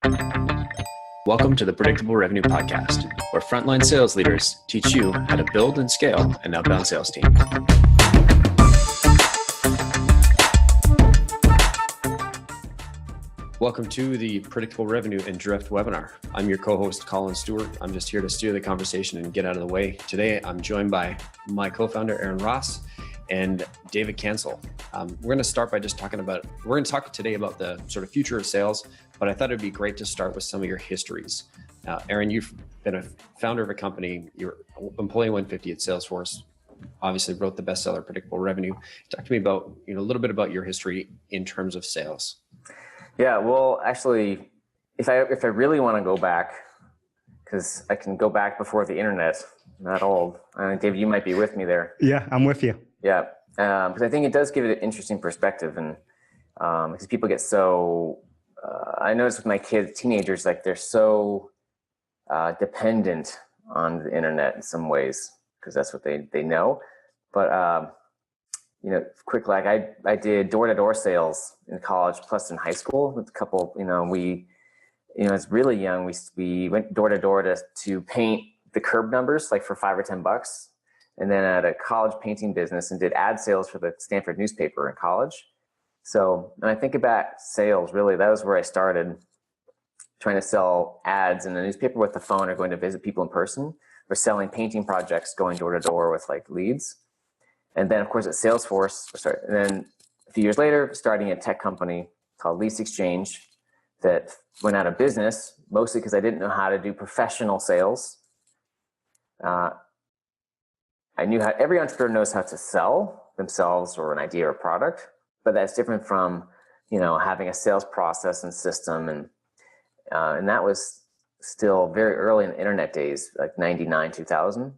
Welcome to the Predictable Revenue Podcast, where frontline sales leaders teach you how to build and scale an outbound sales team. Welcome to the Predictable Revenue and Drift webinar. I'm your co-host, Collin Stewart. I'm just here to steer the conversation and get out of the way. Today, I'm joined by my co-founder, Aaron Ross, and David Cancel. We're going to start by just we're going to talk today about the sort of future of sales, but I thought it'd be great to start with some of your histories. Now, Aaron, you've been a founder of a company. You're employee 150 at Salesforce, obviously wrote the bestseller, Predictable Revenue. Talk to me about, a little bit about your history in terms of sales. Yeah, well, actually, if I really want to go back, because I can go back before the internet, I'm not old. David, you might be with me there. Yeah, I'm with you. Yeah, because I think it does give it an interesting perspective, and because people get so, I notice with my kids, teenagers, like they're so dependent on the internet in some ways, because that's what they know. But quick, like I did door-to-door sales in college, plus in high school with a couple. It's really young. We went door-to-door to paint the curb numbers, like for $5 or $10. And then at a college painting business and did ad sales for the Stanford newspaper in college. So when I think about sales, really, that was where I started trying to sell ads in the newspaper with the phone or going to visit people in person, or selling painting projects, going door to door with like leads. And then of course at Salesforce, and then a few years later, starting a tech company called Lease Exchange that went out of business, mostly because I didn't know how to do professional sales. I knew how every entrepreneur knows how to sell themselves or an idea or product, but that's different from, having a sales process and system. And that was still very early in the internet days, like 99, 2000.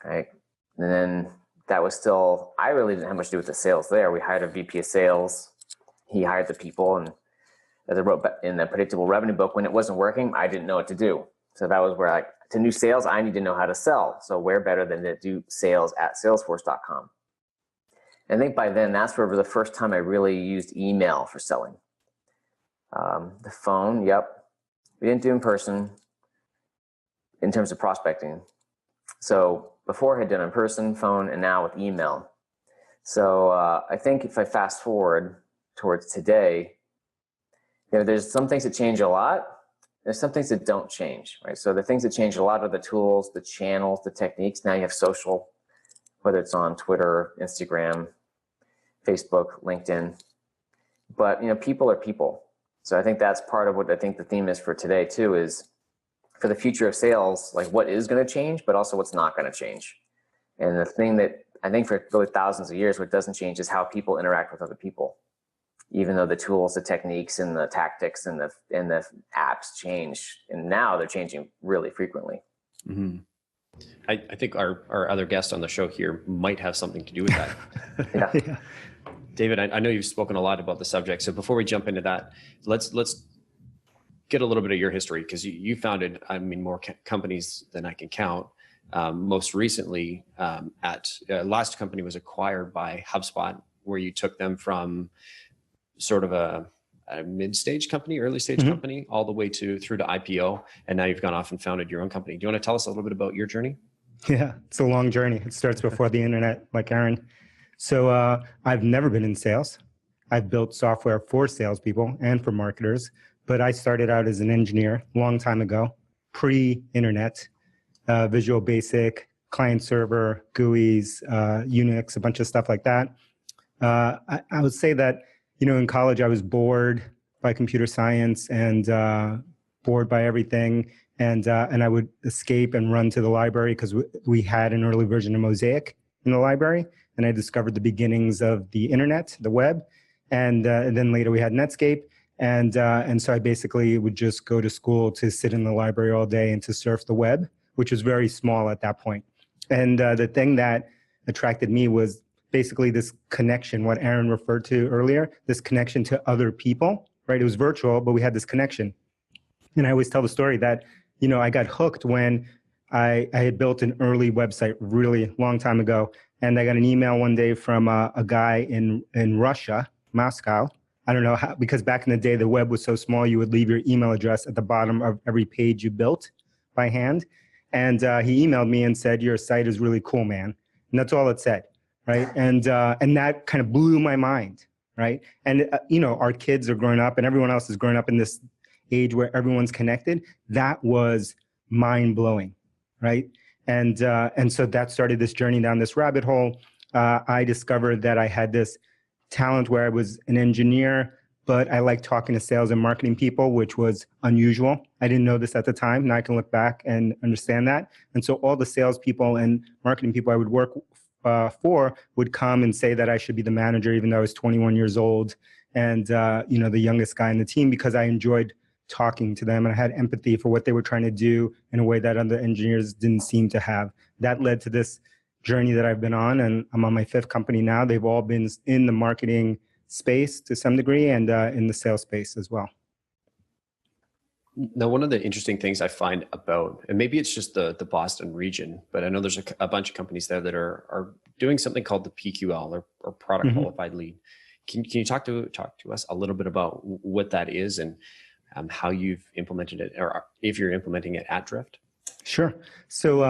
Right. And then that was still, I really didn't have much to do with the sales there. We hired a VP of sales. He hired the people. And as I wrote in the Predictable Revenue book, when it wasn't working, I didn't know what to do. So that was where to new sales, I need to know how to sell. So where better than to do sales at salesforce.com. And I think by then, that's where the first time I really used email for selling. The phone, yep. We didn't do in person in terms of prospecting. So before I had done in person, phone, and now with email. So I think if I fast forward towards today, there's some things that change a lot. There's some things that don't change, right? So the things that change a lot are the tools, the channels, the techniques. Now you have social, whether it's on Twitter, Instagram, Facebook, LinkedIn. But, people are people. So I think that's part of what I think the theme is for today too, is for the future of sales, like what is going to change, but also what's not going to change. And the thing that I think for really thousands of years, what doesn't change is how people interact with other people. Even though the tools, the techniques, and the tactics, and the apps change, and now they're changing really frequently. Mm-hmm. I think our other guest on the show here might have something to do with that. Yeah. David, I know you've spoken a lot about the subject. So before we jump into that, let's get a little bit of your history, because you founded, more companies than I can count. Most recently, last company was acquired by HubSpot, where you took them from sort of a mid-stage company, early stage company, all the way through to IPO. And now you've gone off and founded your own company. Do you want to tell us a little bit about your journey? Yeah, it's a long journey. It starts before the internet, like Aaron. So I've never been in sales. I've built software for salespeople and for marketers, but I started out as an engineer a long time ago, pre-internet, Visual Basic, client server, GUIs, Unix, a bunch of stuff like that. I would say that in college, I was bored by computer science and bored by everything. And I would escape and run to the library because we had an early version of Mosaic in the library. And I discovered the beginnings of the internet, the web. And then later we had Netscape. And so I basically would just go to school to sit in the library all day and to surf the web, which was very small at that point. And the thing that attracted me was basically this connection, what Aaron referred to earlier, this connection to other people, right? It was virtual, but we had this connection. And I always tell the story that, I got hooked when I had built an early website really long time ago. And I got an email one day from a guy in Russia, Moscow, I don't know how, because back in the day, the web was so small, you would leave your email address at the bottom of every page you built by hand. And he emailed me and said, your site is really cool, man. And that's all it said, right? And that kind of blew my mind, right? And, our kids are growing up and everyone else is growing up in this age where everyone's connected. That was mind blowing, right? And so that started this journey down this rabbit hole. I discovered that I had this talent where I was an engineer, but I liked talking to sales and marketing people, which was unusual. I didn't know this at the time. Now I can look back and understand that. And so all the salespeople and marketing people I would work for would come and say that I should be the manager, even though I was 21 years old and the youngest guy in the team, because I enjoyed talking to them and I had empathy for what they were trying to do in a way that other engineers didn't seem to have. That led to this journey that I've been on, and I'm on my 5th company now. They've all been in the marketing space to some degree and in the sales space as well. Now, one of the interesting things I find about, and maybe it's just the Boston region, but I know there's a bunch of companies there that are doing something called the PQL or product qualified lead. Can you talk to us a little bit about what that is and how you've implemented it, or if you're implementing it at Drift? Sure. So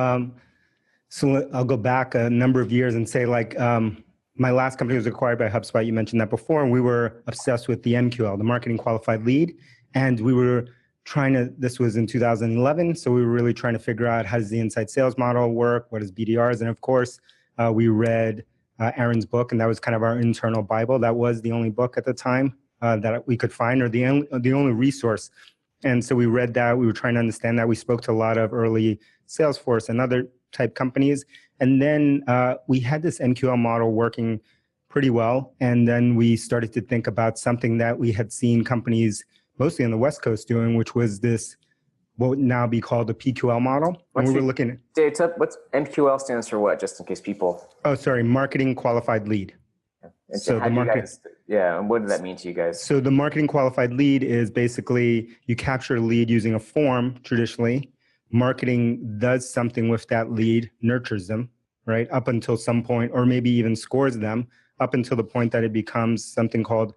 I'll go back a number of years and say my last company was acquired by HubSpot. You mentioned that before. And we were obsessed with the MQL, the marketing qualified lead. And we were this was in 2011. So we were really trying to figure out how does the inside sales model work? What is BDRs? And of course, we read Aaron's book, and that was kind of our internal Bible. That was the only book at the time that we could find, or the only resource. And so we read that. We were trying to understand that. We spoke to a lot of early Salesforce and other type companies. And then we had this MQL model working pretty well. And then we started to think about something that we had seen companies mostly on the West Coast doing, which was this, what would now be called the PQL model. And we were looking at data. What's MQL stands for what? Just in case people. Oh, sorry. Marketing qualified lead. And so and what did that mean to you guys? So the marketing qualified lead is basically you capture a lead using a form traditionally. Marketing does something with that lead, nurtures them, right, up until some point, or maybe even scores them up until the point that it becomes something called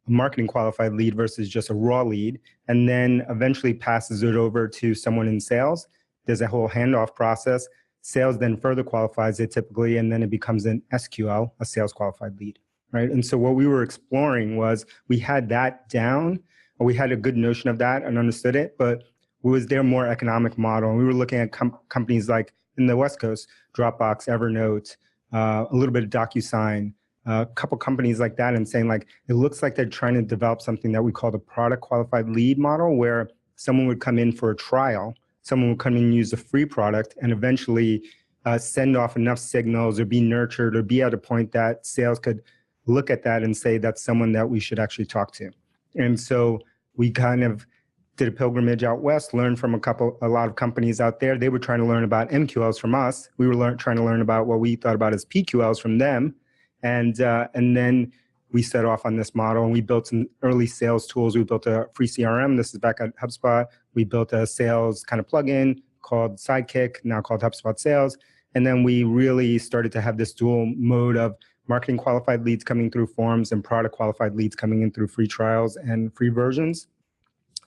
a marketing qualified lead versus just a raw lead, and then eventually passes it over to someone in sales. There's a whole handoff process. Sales then further qualifies it typically, and then it becomes an SQL, a sales qualified lead, right? And so what we were exploring was we had that down, or we had a good notion of that and understood it, but was their more economic model. And we were looking at companies like in the West Coast, Dropbox, Evernote, a little bit of DocuSign, a couple companies like that, and saying it looks like they're trying to develop something that we call the product qualified lead model, where someone would come in for a trial, someone would come in and use a free product, and eventually send off enough signals or be nurtured or be at a point that sales could look at that and say that's someone that we should actually talk to. And so we kind of did a pilgrimage out west, learned from a lot of companies out there. They were trying to learn about MQLs from us. We were trying to learn about what we thought about as PQLs from them. And then we set off on this model, and we built some early sales tools. We built a free CRM. This is back at HubSpot. We built a sales kind of plugin called Sidekick, now called HubSpot Sales. And then we really started to have this dual mode of marketing qualified leads coming through forms and product qualified leads coming in through free trials and free versions.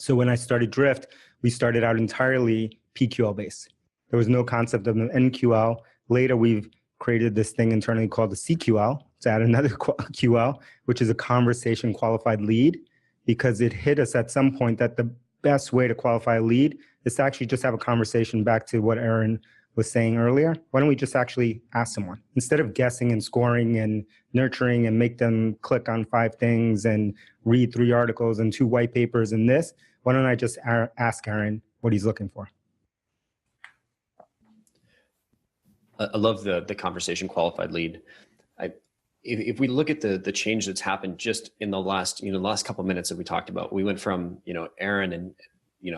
So when I started Drift, we started out entirely PQL based. There was no concept of an NQL. Later, we've created this thing internally called the CQL to add another QL, which is a conversation qualified lead, because it hit us at some point that the best way to qualify a lead is to actually just have a conversation, back to what Aaron was saying earlier. Why don't we just actually ask someone instead of guessing and scoring and nurturing and make them click on 5 things and read 3 articles and 2 white papers and this? Why don't I just ask Aaron what he's looking for? I love the conversation qualified lead. If we look at the change that's happened just in the last couple of minutes that we talked about, we went from Aaron and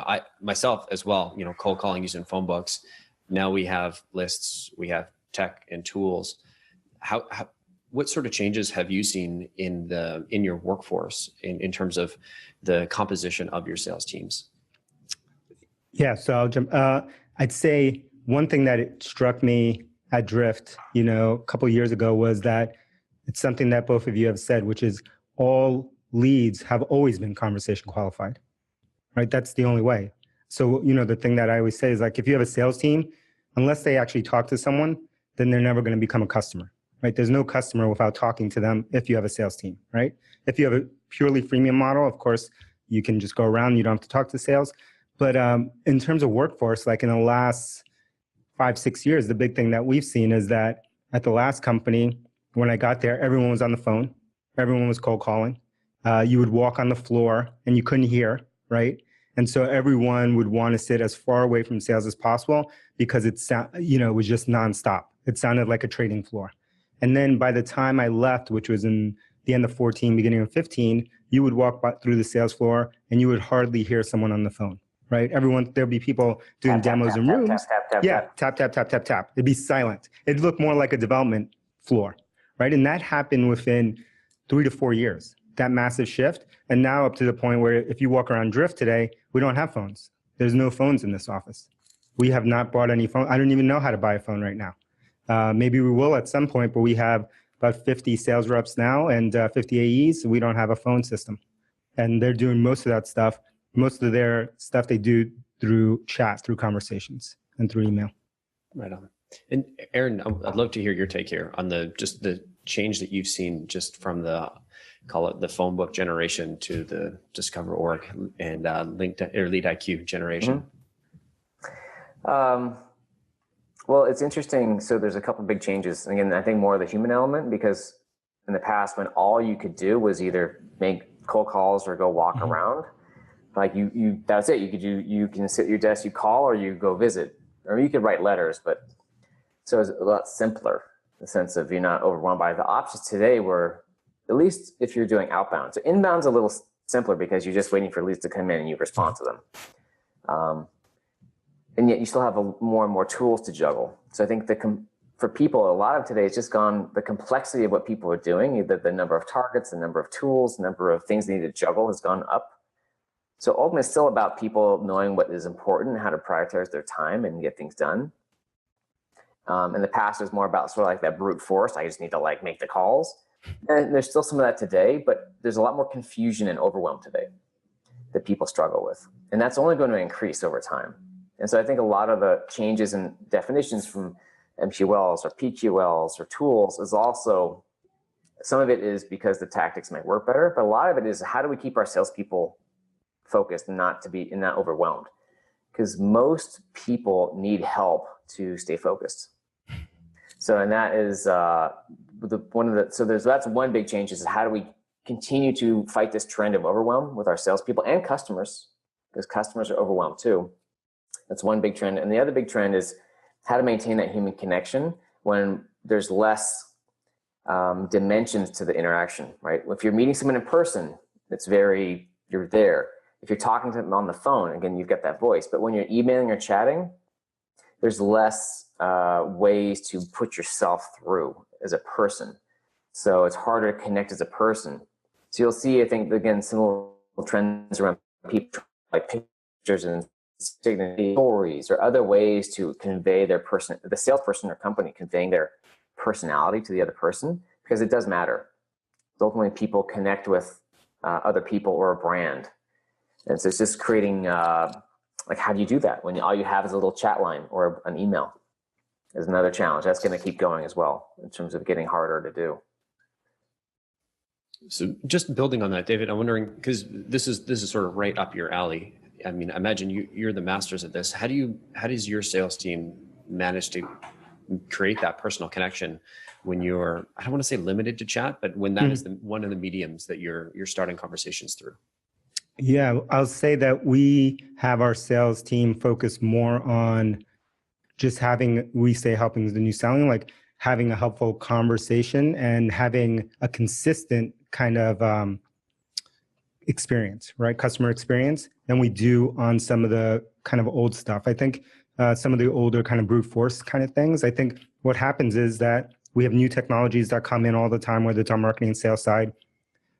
I myself as well, cold calling using phone books. Now we have lists, we have tech and tools. What sort of changes have you seen in your workforce in terms of the composition of your sales teams? Yeah, so I'll jump. I'd say one thing that it struck me at Drift, a couple of years ago, was that it's something that both of you have said, which is all leads have always been conversation qualified, right? That's the only way. So, the thing that I always say is like, if you have a sales team, unless they actually talk to someone, then they're never going to become a customer, right? There's no customer without talking to them if you have a sales team, right? If you have a purely freemium model, of course, you can just go around, you don't have to talk to sales. But in terms of workforce, like in the last 5-6 years, the big thing that we've seen is that at the last company, when I got there, everyone was on the phone. Everyone was cold calling. You would walk on the floor and you couldn't hear, right? And so everyone would want to sit as far away from sales as possible because it was just nonstop. It sounded like a trading floor. And then by the time I left, which was in the end of 14, beginning of 15, you would walk through the sales floor and you would hardly hear someone on the phone, right? There'd be people doing demos in rooms. Tap, tap, tap, tap, tap. It'd be silent. It'd look more like a development floor, right? And that happened within 3 to 4 years, that massive shift. And now up to the point where if you walk around Drift today, we don't have phones. There's no phones in this office. We have not bought any phone. I don't even know how to buy a phone right now. Maybe we will at some point, but we have about 50 sales reps now and 50 AEs. We don't have a phone system. And they're doing most of that stuff. Most of their stuff they do through chat, through conversations, and through email. Right on. And Aaron, I'd love to hear your take here on the change that you've seen just from call it the phone book generation to the Discover Org and Lead IQ generation. Mm-hmm. Well, it's interesting. So there's a couple big changes. Again, I think more of the human element, because in the past when all you could do was either make cold calls or go walk around, like that's it. You can sit at your desk, you call, or you go visit, or you could write letters, but so it's a lot simpler in the sense of you're not overwhelmed by the options today where, at least if you're doing outbound. So inbound's a little simpler because you're just waiting for leads to come in and you respond to them. And yet you still have more and more tools to juggle. So I think for people, a lot of today, it's just gone, the complexity of what people are doing, either the number of targets, the number of tools, the number of things they need to juggle has gone up. So ultimately, it's still about people knowing what is important and how to prioritize their time and get things done. In the past, it was more about sort of like that brute force. I just need to make the calls. And there's still some of that today, but there's a lot more confusion and overwhelm today that people struggle with. And that's only going to increase over time. And so I think a lot of the changes in definitions from MQLs or PQLs or tools is also, some of it is because the tactics might work better, but a lot of it is how do we keep our salespeople focused and not overwhelmed? Because most people need help to stay focused. So, and that is that's one big change is how do we continue to fight this trend of overwhelm with our salespeople and customers, because customers are overwhelmed too. That's one big trend. And the other big trend is how to maintain that human connection when there's less dimensions to the interaction, right? If you're meeting someone in person, you're there. If you're talking to them on the phone, again, you've got that voice. But when you're emailing or chatting, there's less ways to put yourself through as a person. So it's harder to connect as a person. So you'll see, I think, again, similar trends around people like pictures and stories or other ways to convey the salesperson or company conveying their personality to the other person, because it does matter. Ultimately, people connect with other people or a brand. And so it's just creating, how do you do that when all you have is a little chat line or an email? Is another challenge. That's going to keep going as well in terms of getting harder to do. So just building on that, David, I'm wondering, because this is sort of right up your alley. I mean, imagine you're the masters at this. How does your sales team manage to create that personal connection when you're, I don't want to say limited to chat, but when that is one of the mediums that you're starting conversations through? Yeah, I'll say that we have our sales team focus more on just helping the new selling, like having a helpful conversation and having a consistent kind of experience, right? Customer experience than we do on some of the kind of old stuff. I think some of the older kind of brute force kind of things, I think what happens is that we have new technologies that come in all the time, whether it's on marketing and sales side,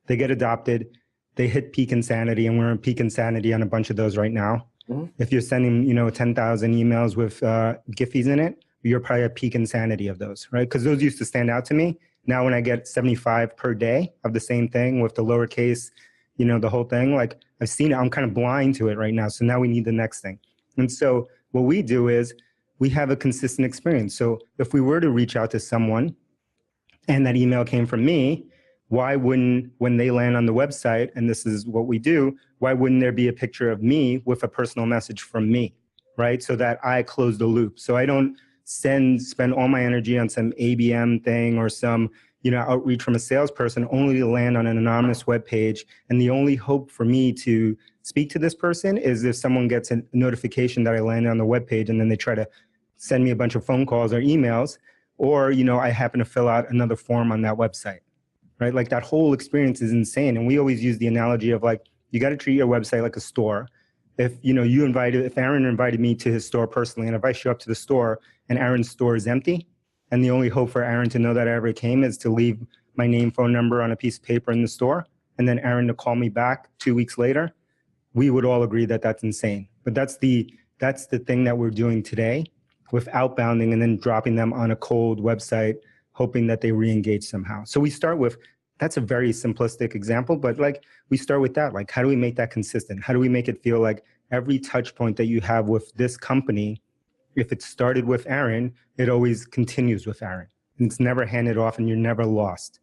they get adopted, they hit peak insanity, and we're in peak insanity on a bunch of those right now. Mm-hmm. If you're sending, 10,000 emails with Giphies in it, you're probably at peak insanity of those, right? Because those used to stand out to me, Now when I get 75 per day of the same thing with the lowercase, the whole thing, like I've seen it, I'm kind of blind to it right now. So now we need the next thing. And so what we do is we have a consistent experience. So if we were to reach out to someone and that email came from me, why wouldn't, when they land on the website, and this is what we do, why wouldn't there be a picture of me with a personal message from me, right? So that I close the loop. So I don't spend all my energy on some ABM thing or some, outreach from a salesperson only to land on an anonymous web page. And the only hope for me to speak to this person is if someone gets a notification that I landed on the web page and then they try to send me a bunch of phone calls or emails, or, I happen to fill out another form on that website, right? Like that whole experience is insane. And we always use the analogy of like, you got to treat your website like a store. If, if Aaron invited me to his store personally, and if I show up to the store and Aaron's store is empty, and the only hope for Aaron to know that I ever came is to leave my name, phone number on a piece of paper in the store, and then Aaron to call me back 2 weeks later, we would all agree that that's insane. But that's the thing that we're doing today with outbounding and then dropping them on a cold website, hoping that they re-engage somehow. So we start with, that's a very simplistic example, but like we start with that, like how do we make that consistent? How do we make it feel like every touch point that you have with this company, if it started with Aaron, it always continues with Aaron. And it's never handed off and you're never lost.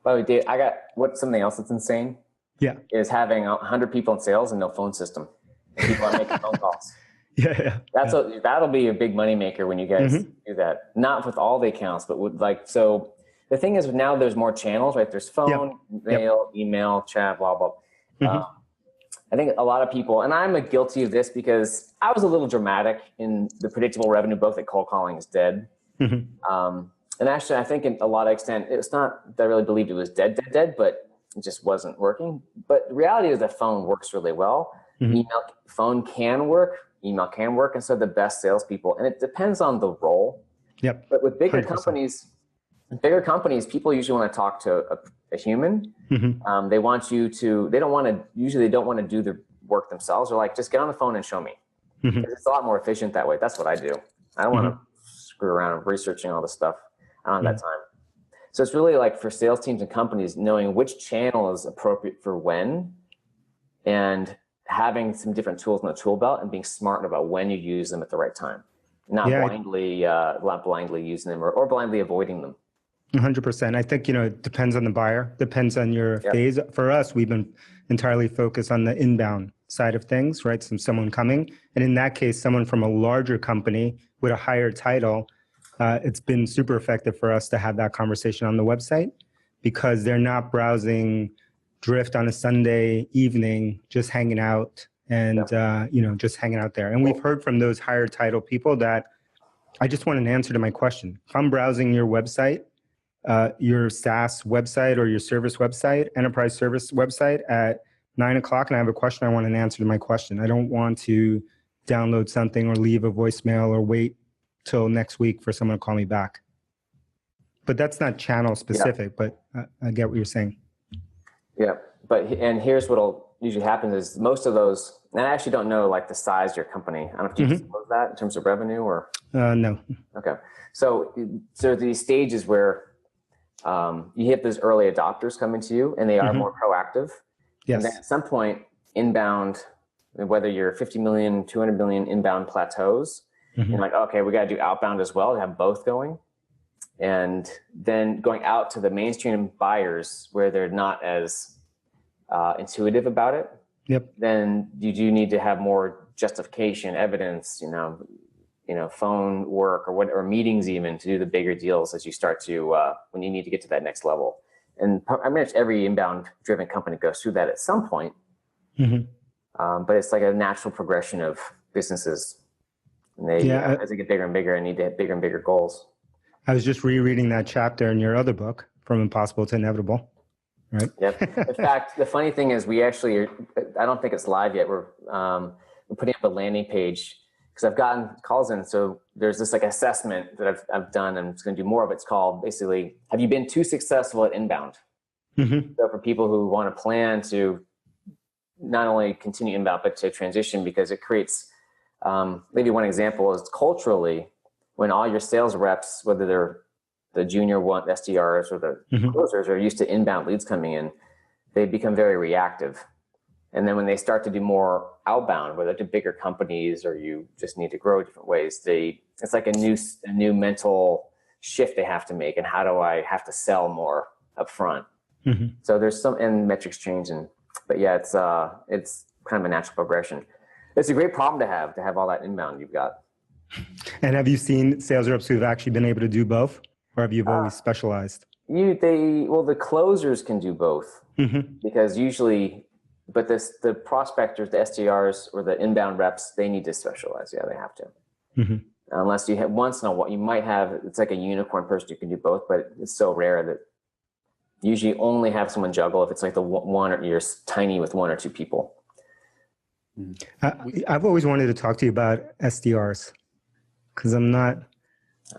By the way, Dave, I got something else that's insane. Yeah. Is having 100 people in sales and no phone system. And people are making phone calls. Yeah. That'll be a big money maker when you guys do that. Not with all the accounts, but with so the thing is now there's more channels, right? There's phone, mail, email, chat, blah, blah. I think a lot of people, and I'm guilty of this because I was a little dramatic in the predictable revenue book that cold calling is dead. And actually, I think in a lot of extent, it's not that I really believed it was dead, but it just wasn't working. But the reality is that phone works really well. Phone can work, email can work, and so the best salespeople, and it depends on the role. Yep. But with bigger 100%. companies, people usually want to talk to a human. They want you to, they don't want to do the work themselves. They're like, just get on the phone and show me. It's a lot more efficient that way. That's what I do. I don't want to screw around and researching all this stuff. I don't have that time. So it's really like for sales teams and companies, knowing which channel is appropriate for when, and having some different tools in the tool belt and being smart about when you use them at the right time. Not blindly using them or blindly avoiding them. 100%. I think, it depends on the buyer, depends on your phase. For us, we've been entirely focused on the inbound side of things, right? Someone coming. And in that case, someone from a larger company with a higher title, it's been super effective for us to have that conversation on the website because they're not browsing Drift on a Sunday evening, just hanging out and, just hanging out there. And we've heard from those higher title people that I just want an answer to my question. If I'm browsing your website, your SaaS website or your service website, enterprise service website at 9:00 and I have a question, I want an answer to my question. I don't want to download something or leave a voicemail or wait till next week for someone to call me back. But that's not channel specific, but I get what you're saying. Yeah, and here's what'll usually happen is most of those, and I actually don't know like the size of your company. I don't know if you disclose that in terms of revenue or. No. Okay. So these stages where you hit those early adopters coming to you and they are more proactive. Yes. And then at some point inbound, whether you're 50 million, 200 million inbound plateaus, you're like, okay, we got to do outbound as well to have both going. And then going out to the mainstream buyers where they're not as intuitive about it. Yep. Then you do need to have more justification, evidence, phone work or meetings even to do the bigger deals as you start to, when you need to get to that next level. And I mean, every inbound driven company goes through that at some point. But it's like a natural progression of businesses. And they, as they get bigger and bigger and need to hit bigger and bigger goals. I was just rereading that chapter in your other book, From Impossible to Inevitable, right? Yep. In fact, the funny thing is we actually, I don't think it's live yet. We're putting up a landing page because I've gotten calls in. So there's this like assessment that I've done and I'm just going to do more of it. It's called basically, have you been too successful at inbound? So for people who want to plan to not only continue inbound, but to transition because it creates, maybe one example is culturally, when all your sales reps, whether they're the junior one, STRs or the closers are used to inbound leads coming in, they become very reactive. And then when they start to do more outbound, whether to bigger companies or you just need to grow different ways, it's like a new mental shift they have to make. And how do I have to sell more up front? So there's and metrics change, but yeah, it's kind of a natural progression. It's a great problem to have all that inbound you've got. And have you seen sales reps who've actually been able to do both, or have you always specialized? The closers can do both because usually, but the prospectors, the STRs or the inbound reps, they need to specialize. Yeah, they have to. Unless you have once in a while, you might have, it's like a unicorn person who can do both, but it's so rare that usually only have someone juggle if it's like you're tiny with one or two people. I've always wanted to talk to you about STRs because I'm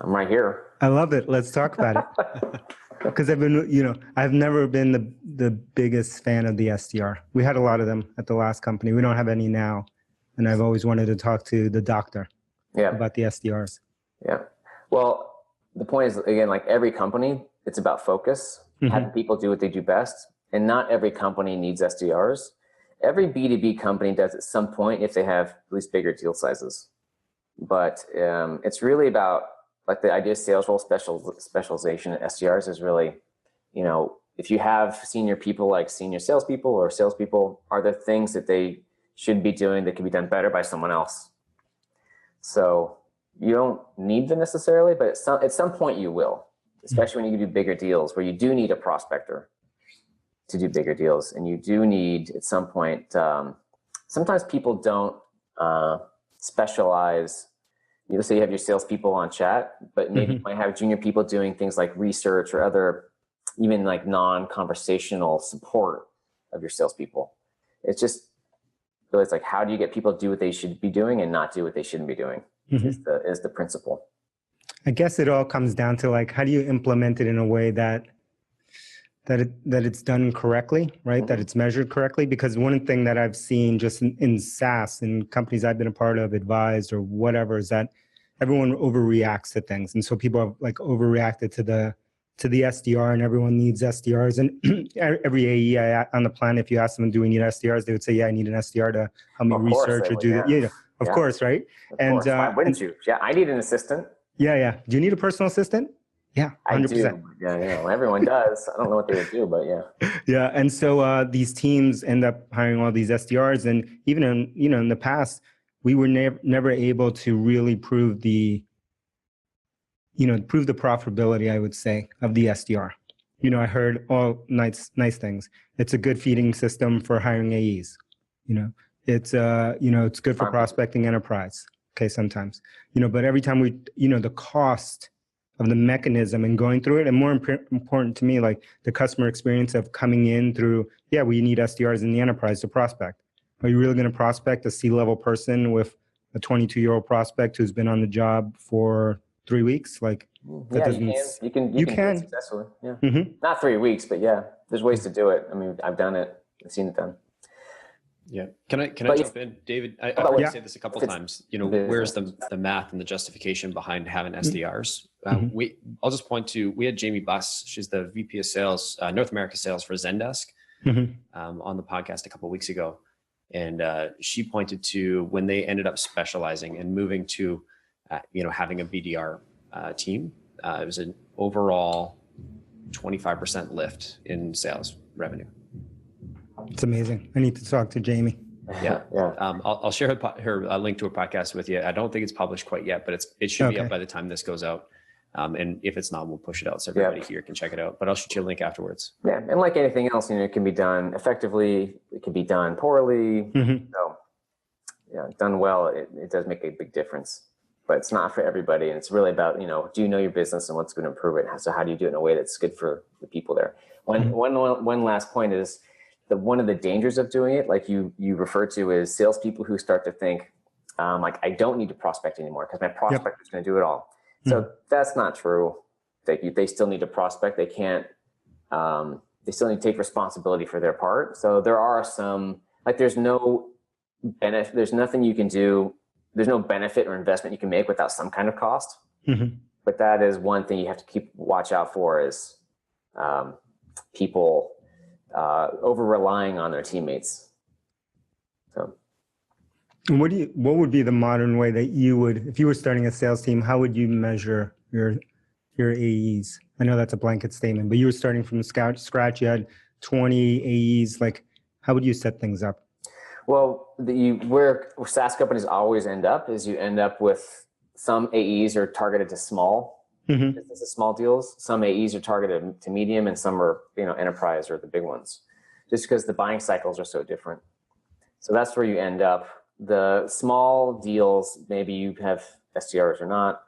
right here. I love it. Let's talk about it. Because I've never been the biggest fan of the SDR. We had a lot of them at the last company. We don't have any now. And I've always wanted to talk to the doctor about the SDRs. Yeah. Well, the point is, again, like every company, it's about focus, having people do what they do best. And not every company needs SDRs. Every B2B company does at some point if they have at least bigger deal sizes. But it's really about, like the idea of sales role specialization at SDRs is really, if you have senior people like senior salespeople or salespeople, are there things that they should be doing that can be done better by someone else? So you don't need them necessarily, but at some point you will, especially when you do bigger deals where you do need a prospector to do bigger deals. And you do need at some point, sometimes people don't specialize. Let's say you have your salespeople on chat, but maybe you might have junior people doing things like research or other, even like non-conversational support of your salespeople. It's like, how do you get people to do what they should be doing and not do what they shouldn't be doing is the principle. I guess it all comes down to like, how do you implement it in a way that it's done correctly, right? That it's measured correctly. Because one thing that I've seen just in SaaS and companies I've been a part of, advised or whatever, is that everyone overreacts to things. And so people have like overreacted to the SDR, and everyone needs SDRs. And every AE on the planet, if you ask them, do we need SDRs? They would say, yeah, I need an SDR to help me research or do that. Yeah, of course, right? Of course. Why wouldn't you? Yeah, I need an assistant. Yeah. Do you need a personal assistant? Yeah, 100%. I do. Yeah. Everyone does. I don't know what they would do, but yeah. Yeah, and so these teams end up hiring all these SDRs, and even in the past, we were never able to really prove the profitability, I would say, of the SDR. I heard all nice things. It's a good feeding system for hiring AEs. It's it's good for prospecting enterprise. Okay, sometimes, but every time the cost of the mechanism and going through it, and more important to me, like the customer experience of coming in through, we need SDRs in the enterprise to prospect. Are you really going to prospect a C-level person with a 22-year-old prospect who's been on the job for 3 weeks? Like, that doesn't. You can do it successfully. Yeah, not 3 weeks, but yeah, there's ways to do it. I mean, I've done it. I've seen it done. Yeah. Can I jump in, David? I've heard you say this a couple of times. Where's the math and the justification behind having SDRs? I'll just point to, we had Jamie Buss. She's the VP of Sales, North America Sales for Zendesk, on the podcast a couple of weeks ago, and she pointed to when they ended up specializing and moving to, having a BDR team. It was an overall 25% lift in sales revenue. It's amazing. I need to talk to Jamie. Yeah. I'll share her link to her podcast with you. I don't think it's published quite yet, but it should be up by the time this goes out. And if it's not, we'll push it out so everybody here can check it out. But I'll shoot you a link afterwards. Yeah, and like anything else, it can be done effectively. It can be done poorly. So, done well, it does make a big difference. But it's not for everybody, and it's really about do you know your business and what's going to improve it? So how do you do it in a way that's good for the people there? One last point is, one of the dangers of doing it, like you refer to, is salespeople who start to think, like, I don't need to prospect anymore because my prospector is going to do it all. So that's not true. They still need to prospect. They can't. They still need to take responsibility for their part. So there are some, like, there's no benefit. There's nothing you can do. There's no benefit or investment you can make without some kind of cost. but that is one thing you have to watch out for is people over relying on their teammates. So, what would be the modern way that you would, if you were starting a sales team, how would you measure your AEs? I know that's a blanket statement, but you were starting from scratch. You had 20 AEs. Like, how would you set things up? Well, where SaaS companies always end up is you end up with some AEs are targeted to small businesses, small deals. Some AEs are targeted to medium, and some are enterprise or the big ones, just because the buying cycles are so different. So that's where you end up. The small deals, maybe you have STRs or not.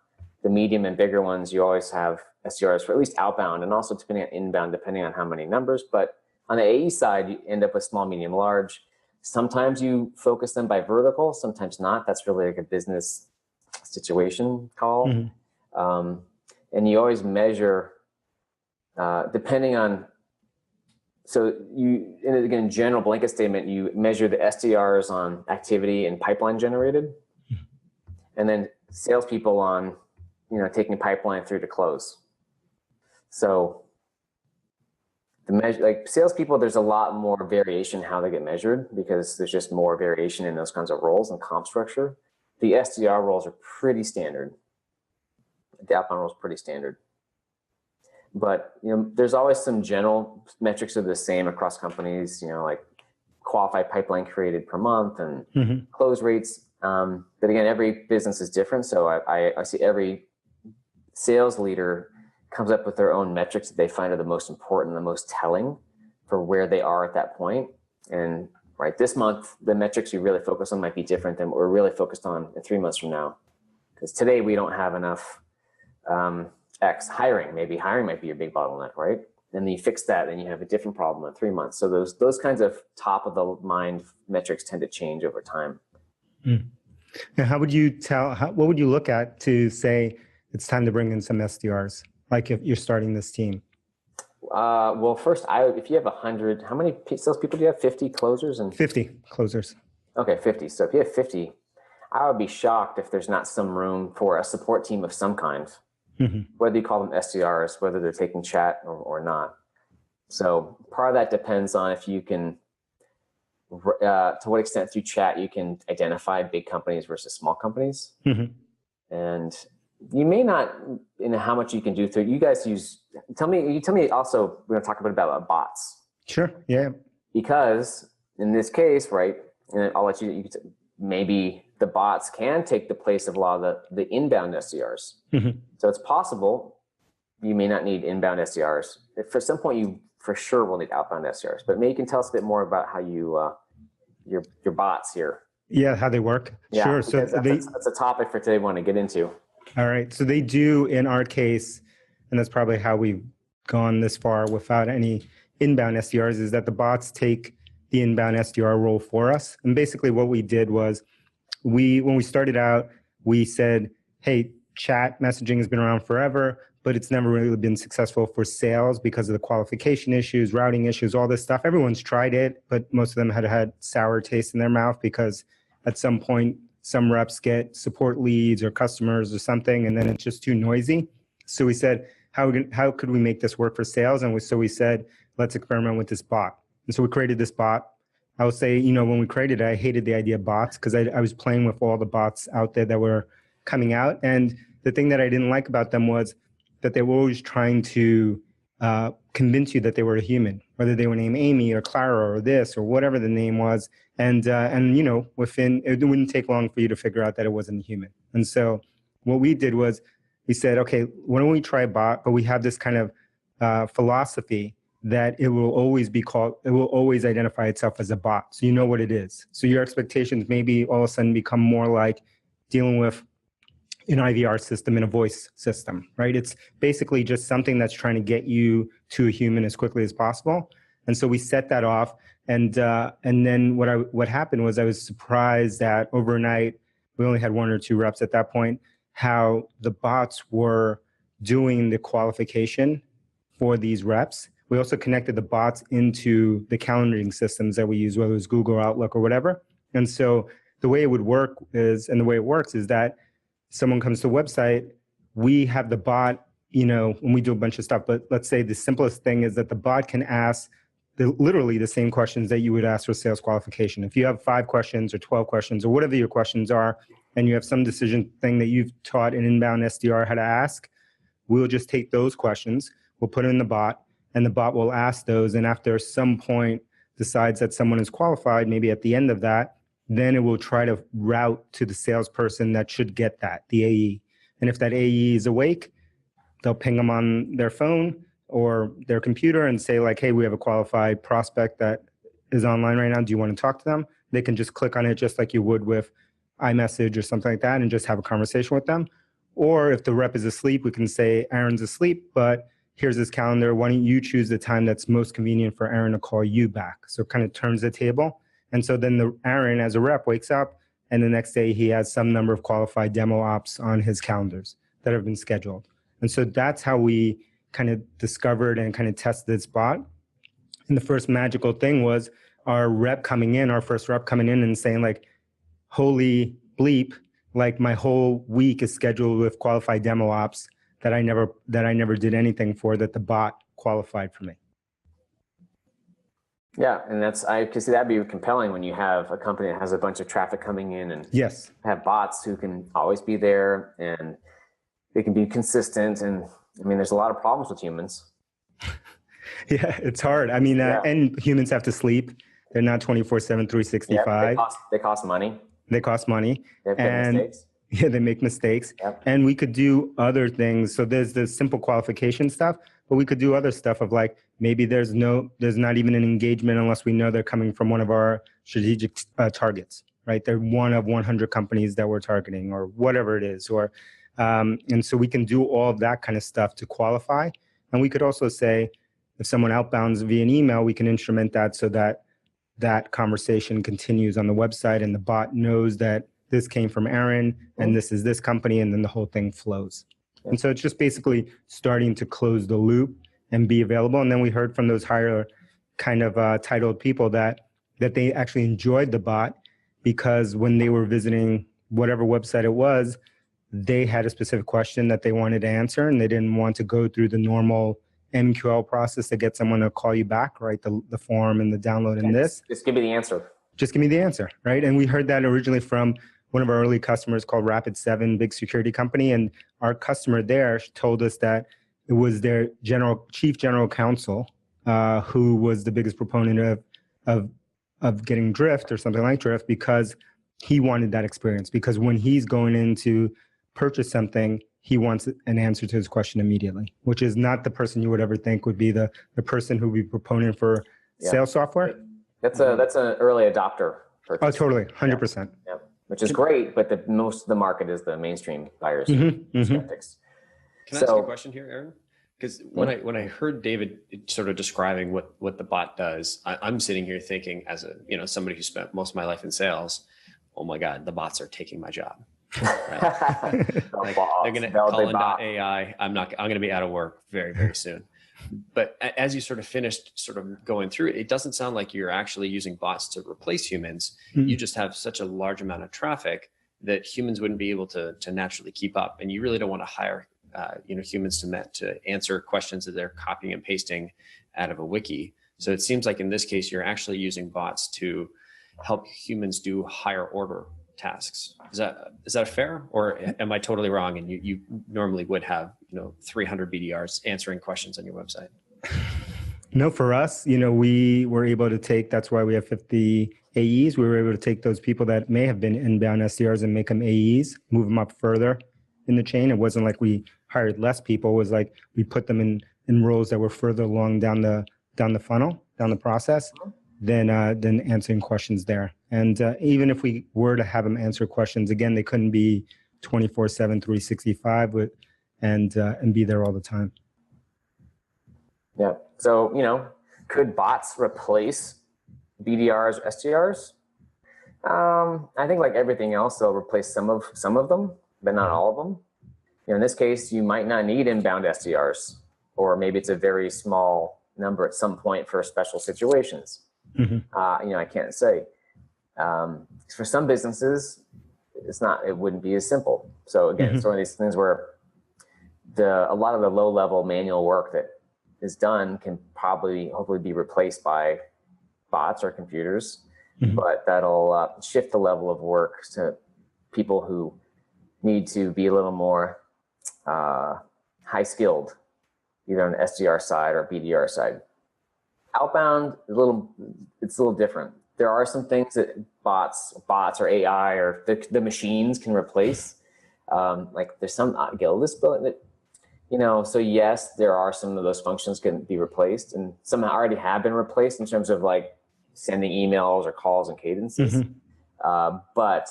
The medium and bigger ones, you always have STRs for at least outbound, and also depending on inbound, depending on how many numbers. But on the AE side, you end up with small, medium, large. Sometimes you focus them by vertical, sometimes not. That's really like a business situation call. And you always measure depending on, so you, again, general blanket statement, you measure the STRs on activity and pipeline generated, and then salespeople on, taking pipeline through to close. So the measure, like salespeople, there's a lot more variation how they get measured because there's just more variation in those kinds of roles and comp structure. The SDR roles are pretty standard. The outbound role is pretty standard. But there's always some general metrics that are the same across companies, like qualified pipeline created per month and close rates. But again, every business is different. So I see every sales leader comes up with their own metrics that they find are the most important, the most telling for where they are at that point. And this month, the metrics you really focus on might be different than what we're really focused on in 3 months from now. Because today we don't have enough X hiring. Maybe hiring might be your big bottleneck, right? And then you fix that, then you have a different problem in 3 months. So those kinds of top of the mind metrics tend to change over time. And how would you what would you look at to say it's time to bring in some SDRs? Like if you're starting this team? Well, first, if you have 100, how many salespeople do you have? 50 closers? 50 closers. Okay, 50. So if you have 50, I would be shocked if there's not some room for a support team of some kind, whether you call them SDRs, whether they're taking chat or not. So part of that depends on if you can, to what extent through chat you can identify big companies versus small companies. And you may not, how much you can do through, you guys use, tell me also, we're going to talk a bit about bots. Sure, yeah. Because in this case, right, and I'll let you maybe the bots can take the place of a lot of the inbound SDRs. So it's possible you may not need inbound SDRs. For some point, you for sure will need outbound SDRs. But maybe you can tell us a bit more about how you, your bots here. Yeah, how they work. Yeah, sure. So that's a topic for today we want to get into. All right. So they do, in our case, and that's probably how we've gone this far without any inbound SDRs, is that the bots take the inbound SDR role for us. And basically what we did was when we started out, we said, hey, chat messaging has been around forever, but it's never really been successful for sales because of the qualification issues, routing issues, all this stuff. Everyone's tried it, but most of them had sour taste in their mouth because at some point, some reps get support leads or customers or something, and then it's just too noisy. So we said, how could we make this work for sales? And so we said, let's experiment with this bot. And so we created this bot. I would say, when we created it, I hated the idea of bots because I was playing with all the bots out there that were coming out. And the thing that I didn't like about them was that they were always trying to convince you that they were a human, whether they were named Amy or Clara or this or whatever the name was. And within, it wouldn't take long for you to figure out that it wasn't a human. And so what we did was we said, okay, why don't we try a bot? But we have this kind of philosophy that it will always identify itself as a bot. So you know what it is. So your expectations maybe all of a sudden become more like dealing with an IVR system and a voice system, right? It's basically just something that's trying to get you to a human as quickly as possible. And so we set that off. And then what happened was I was surprised that overnight, we only had 1 or 2 reps at that point, how the bots were doing the qualification for these reps. We also connected the bots into the calendaring systems that we use, whether it was Google or Outlook or whatever. And so the way it would work is, and the way it works is that someone comes to the website, we have the bot, when we do a bunch of stuff, but let's say the simplest thing is that the bot can ask literally the same questions that you would ask for sales qualification. If you have 5 questions or 12 questions or whatever your questions are, and you have some decision thing that you've taught an inbound SDR how to ask, we'll just take those questions, we'll put it in the bot, and the bot will ask those. And after some point decides that someone is qualified, maybe at the end of that, then it will try to route to the salesperson that should get that, the AE. And if that AE is awake, they'll ping them on their phone or their computer and say like, hey, we have a qualified prospect that is online right now. Do you want to talk to them? They can just click on it just like you would with iMessage or something like that and just have a conversation with them. Or if the rep is asleep, we can say, Aaron's asleep, but here's his calendar. Why don't you choose the time that's most convenient for Aaron to call you back? So it kind of turns the table. And so then Aaron, as a rep, wakes up, and the next day he has some number of qualified demo ops on his calendars that have been scheduled. And so that's how we kind of discovered and kind of tested this bot. And the first magical thing was our first rep coming in and saying like, holy bleep, like my whole week is scheduled with qualified demo ops that I never did anything for, that the bot qualified for me. Yeah, and I could see that'd be compelling when you have a company that has a bunch of traffic coming in and yes, have bots who can always be there and they can be consistent. And I mean, there's a lot of problems with humans. Yeah, it's hard. I mean, and humans have to sleep. They're not 24/7, 365. Yeah, they cost money. They cost money. They make mistakes. Yeah, they make mistakes. Yep. And we could do other things. So there's the simple qualification stuff, but we could do other stuff of like, maybe there's not even an engagement unless we know they're coming from one of our strategic targets, right? They're one of 100 companies that we're targeting or whatever it is. Or, and so we can do all of that kind of stuff to qualify. And we could also say, if someone outbounds via an email, we can instrument that so that that conversation continues on the website and the bot knows that this came from Aaron and this is this company, and then the whole thing flows. And so it's just basically starting to close the loop and be available. And then we heard from those higher kind of titled people that they actually enjoyed the bot because when they were visiting whatever website it was, they had a specific question that they wanted to answer and they didn't want to go through the normal MQL process to get someone to call you back, right? The form and the download and this. Just give me the answer. Just give me the answer, right? And we heard that originally from one of our early customers called Rapid7, big security company. And our customer there told us that it was their chief general counsel who was the biggest proponent of getting Drift or something like Drift because he wanted that experience. Because when he's going in to purchase something, he wants an answer to his question immediately, which is not the person you would ever think would be the person who would be proponent for sales software. That's an early adopter purchase. Oh, totally, 100%. Yeah. Which is great, but most of the market is the mainstream buyers, skeptics. Can I ask you a question here, Aaron? Because when I heard David sort of describing what the bot does, I'm sitting here thinking as somebody who spent most of my life in sales, oh my God, the bots are taking my job. Right? Like, they're going to Collin.ai. I'm going to be out of work very, very soon. But as you sort of finished sort of going through it, it doesn't sound like you're actually using bots to replace humans. Mm-hmm. You just have such a large amount of traffic that humans wouldn't be able to naturally keep up. And you really don't want to hire humans to answer questions that they're copying and pasting out of a wiki. So it seems like in this case, you're actually using bots to help humans do higher order tasks. Is that fair, or am I totally wrong? And you normally would have 300 BDRs answering questions on your website. No, for us, we were able to take. That's why we have 50 AEs. We were able to take those people that may have been inbound SDRs and make them AEs, move them up further in the chain. It wasn't like we hired less people. It was like we put them in roles that were further along down the funnel, down the process. Than answering questions there. And even if we were to have them answer questions, again, they couldn't be 24/7, 365 and be there all the time. Yeah. So, could bots replace BDRs or STRs? I think like everything else, they'll replace some of them, but not all of them. In this case, you might not need inbound SDRs, or maybe it's a very small number at some point for special situations. Mm-hmm. I can't say. For some businesses, it wouldn't be as simple. So again, it's one of these things where a lot of the low level manual work that is done can hopefully be replaced by bots or computers, but that'll shift the level of work to people who need to be a little more high skilled, either on the SDR side or BDR side. Outbound, it's a little different. There are some things that bots or AI or the machines can replace. Like there's some guild list building that, so yes, there are some of those functions can be replaced, and some already have been replaced in terms of like sending emails or calls and cadences. But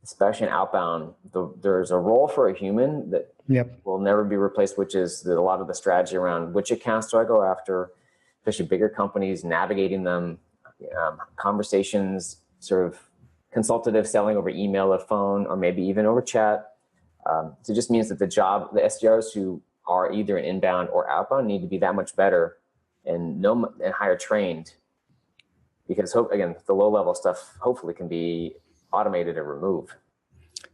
especially in outbound, there's a role for a human that will never be replaced, which is a lot of the strategy around which accounts do I go after, especially bigger companies, navigating them, conversations, sort of consultative selling over email or phone, or maybe even over chat. So it just means that the SDRs who are either inbound or outbound need to be that much better and higher trained, because again, the low level stuff hopefully can be automated or removed.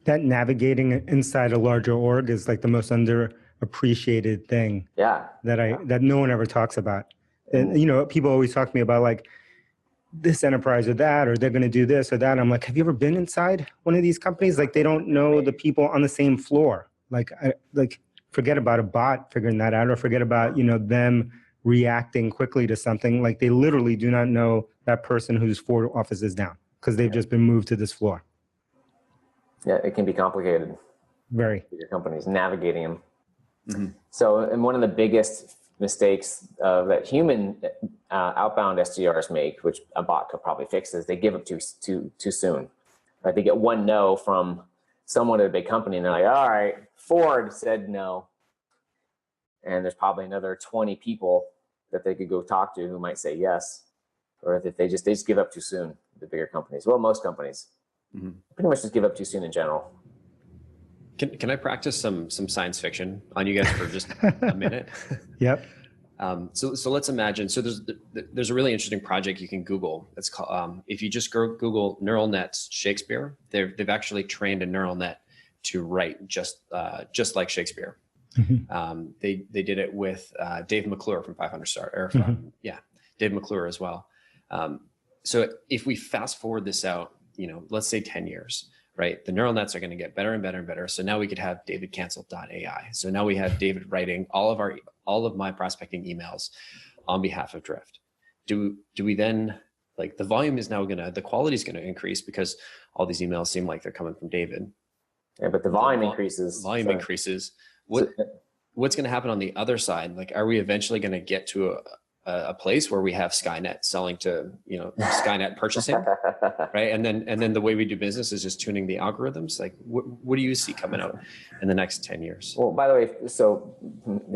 That navigating inside a larger org is like the most underappreciated thing. That no one ever talks about. And people always talk to me about like this enterprise or that, or they're going to do this or that. I'm like, have you ever been inside one of these companies? Like they don't know the people on the same floor. Like forget about a bot figuring that out, or forget about, them reacting quickly to something. Like they literally do not know that person who's 4 offices down because they've just been moved to this floor. Yeah, it can be complicated. Very. Your companies navigating them. So, and one of the biggest mistakes that human outbound SDRs make, which a bot could probably fix, is they give up too soon. Right? They get one no from someone at a big company, and they're like, "All right, Ford said no," and there's probably another 20 people that they could go talk to who might say yes, or that they just give up too soon. The bigger companies, well, most companies, pretty much just give up too soon in general. Can I practice some science fiction on you guys for just a minute? Yep. So let's imagine. So there's a really interesting project you can Google. It's called if you just Google neural nets Shakespeare, they've actually trained a neural net to write just like Shakespeare. They did it with Dave McClure from 500 Star, or from Dave McClure as well. So if we fast forward this out, let's say 10 years. Right, the neural nets are going to get better and better and better. So now we could have David cancel.ai. So now we have David writing all of my prospecting emails on behalf of Drift. Do we then, like, the volume is now the quality is going to increase because all these emails seem like they're coming from David. Yeah, but the volume increases. Increases. What's going to happen on the other side? Like, are we eventually going to get to a place where we have Skynet selling to, Skynet purchasing, right? And then the way we do business is just tuning the algorithms. Like, what do you see coming out in the next 10 years? Well, by the way, so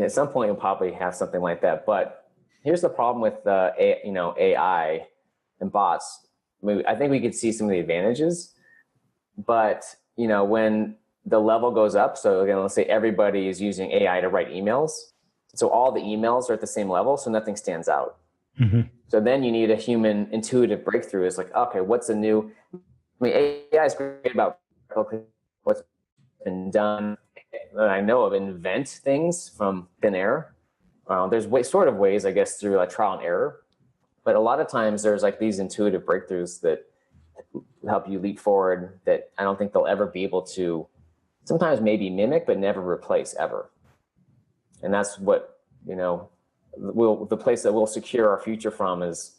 at some point you'll probably have something like that. But here's the problem with AI and bots. I think we could see some of the advantages, but when the level goes up, so again, let's say everybody is using AI to write emails. So all the emails are at the same level, so nothing stands out. So then you need a human intuitive breakthrough. It's like, okay, what's a new? AI is great about what's been done that I know of, invent things from thin air. There's ways, I guess, through like trial and error. But a lot of times there's like these intuitive breakthroughs that help you leap forward that I don't think they'll ever be able to, sometimes maybe mimic, but never replace ever. And that's what, the place that we'll secure our future from is,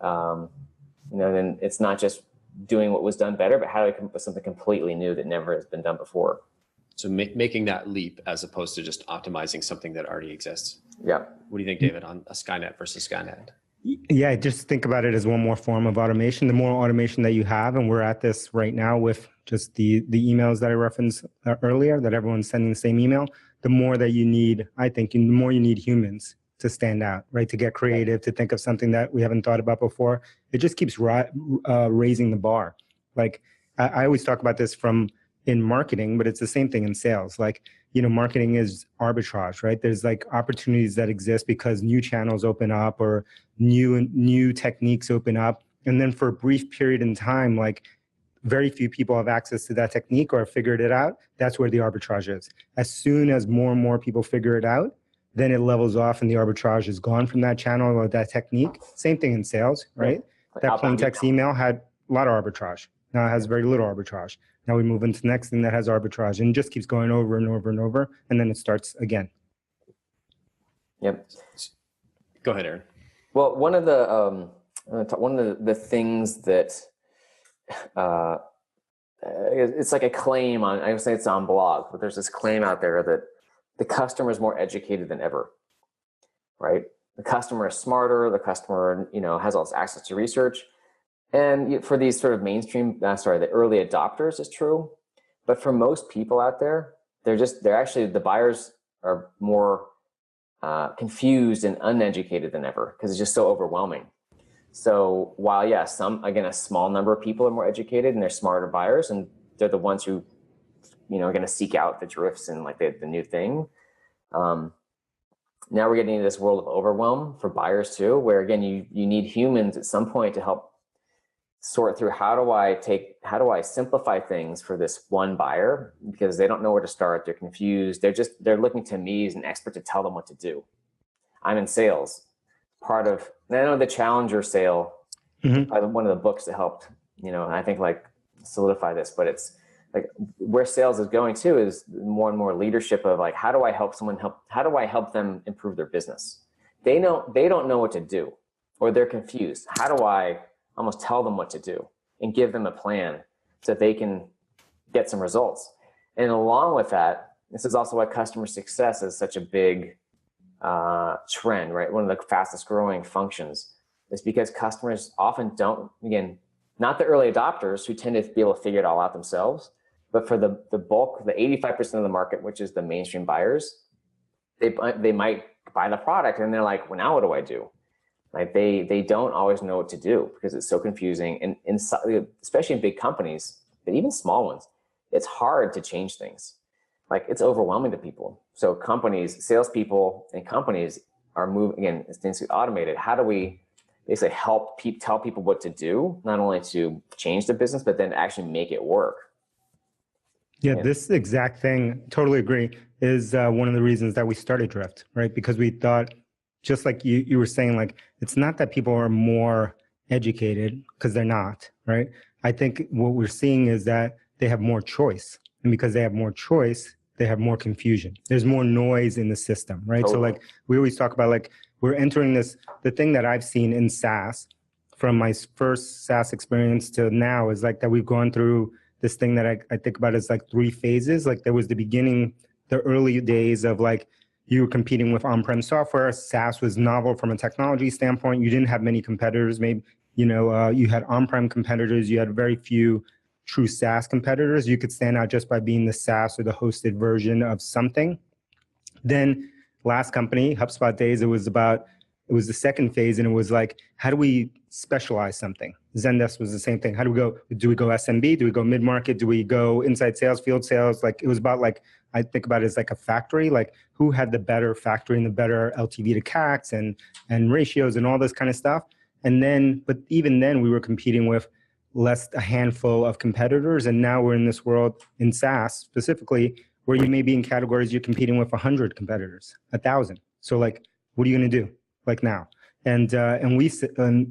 then it's not just doing what was done better, but how to come up with something completely new that never has been done before. So making that leap as opposed to just optimizing something that already exists. Yeah. What do you think, David, on a Skynet versus Skynet? Yeah, just think about it as one more form of automation. The more automation that you have, and we're at this right now with just the emails that I referenced earlier, that everyone's sending the same email, the more that you need, I think, the more you need humans to stand out, right? To get creative, to think of something that we haven't thought about before. It just keeps raising the bar. Like I always talk about this in marketing, but it's the same thing in sales. Like, marketing is arbitrage, right? There's like opportunities that exist because new channels open up or new techniques open up. And then for a brief period in time, like very few people have access to that technique or have figured it out. That's where the arbitrage is. As soon as more and more people figure it out, then it levels off and the arbitrage is gone from that channel or that technique. Same thing in sales, right? That plain text email had a lot of arbitrage. Now it has very little arbitrage. Now we move into the next thing that has arbitrage and just keeps going over and over and over. And then it starts again. Yep. Go ahead, Aaron. Well, one of the things that it's like a claim on, I would say it's on blog, but there's this claim out there that the customer is more educated than ever, right? The customer is smarter. The customer, has all this access to research. And for these sort of mainstream, the early adopters is true. But for most people out there, they're actually, the buyers are more confused and uneducated than ever because it's just so overwhelming. So while, a small number of people are more educated and they're smarter buyers and they're the ones who, are going to seek out the drifts and like the new thing. Now we're getting into this world of overwhelm for buyers too, where again, you need humans at some point to help sort through how do I simplify things for this one buyer because they don't know where to start. They're confused. They're looking to me as an expert to tell them what to do. I'm in sales. I know the Challenger sale, one of the books that helped, I think like solidify this, but it's like where sales is going to is more and more leadership of like, how do I help them improve their business? They don't know what to do or they're confused. How do I almost tell them what to do and give them a plan so that they can get some results? And along with that, this is also why customer success is such a big trend, right? One of the fastest growing functions is because customers often don't, again, not the early adopters who tend to be able to figure it all out themselves, but for the bulk, the 85% of the market, which is the mainstream buyers, they might buy the product and they're like, well, now what do I do? Like they don't always know what to do because it's so confusing. And especially in big companies, but even small ones, it's hard to change things. Like it's overwhelming to people. So companies, salespeople and companies are moving, again, as things get automated. How do we basically tell people what to do, not only to change the business, but then actually make it work? Yeah, this exact thing, totally agree, is one of the reasons that we started Drift, right? Because we thought, just like you were saying, like, it's not that people are more educated, because they're not, right? I think what we're seeing is that they have more choice. And because they have more choice, they have more confusion. There's more noise in the system, right? Totally. So like, we always talk about like, we're entering this, the thing that I've seen in SaaS from my first SaaS experience to now is like that we've gone through this thing that I think about as like 3 phases. Like there was the beginning, the early days of like, you were competing with on-prem software. SaaS was novel from a technology standpoint. You didn't have many competitors. Maybe, you had on-prem competitors. You had very few true SaaS competitors. You could stand out just by being the SaaS or the hosted version of something. Then last company, HubSpot days, it was the second phase, and it was like, how do we specialize something? Zendesk was the same thing. How do we go? Do we go SMB? Do we go mid-market? Do we go inside sales, field sales? Like it was about like, I think about it as like a factory, like who had the better factory and the better LTV to CACs and ratios and all this kind of stuff. And then, but even then we were competing with a handful of competitors. And now we're in this world in SaaS specifically, where you may be in categories you're competing with 100 competitors, 1,000. So like, what are you going to do like now? And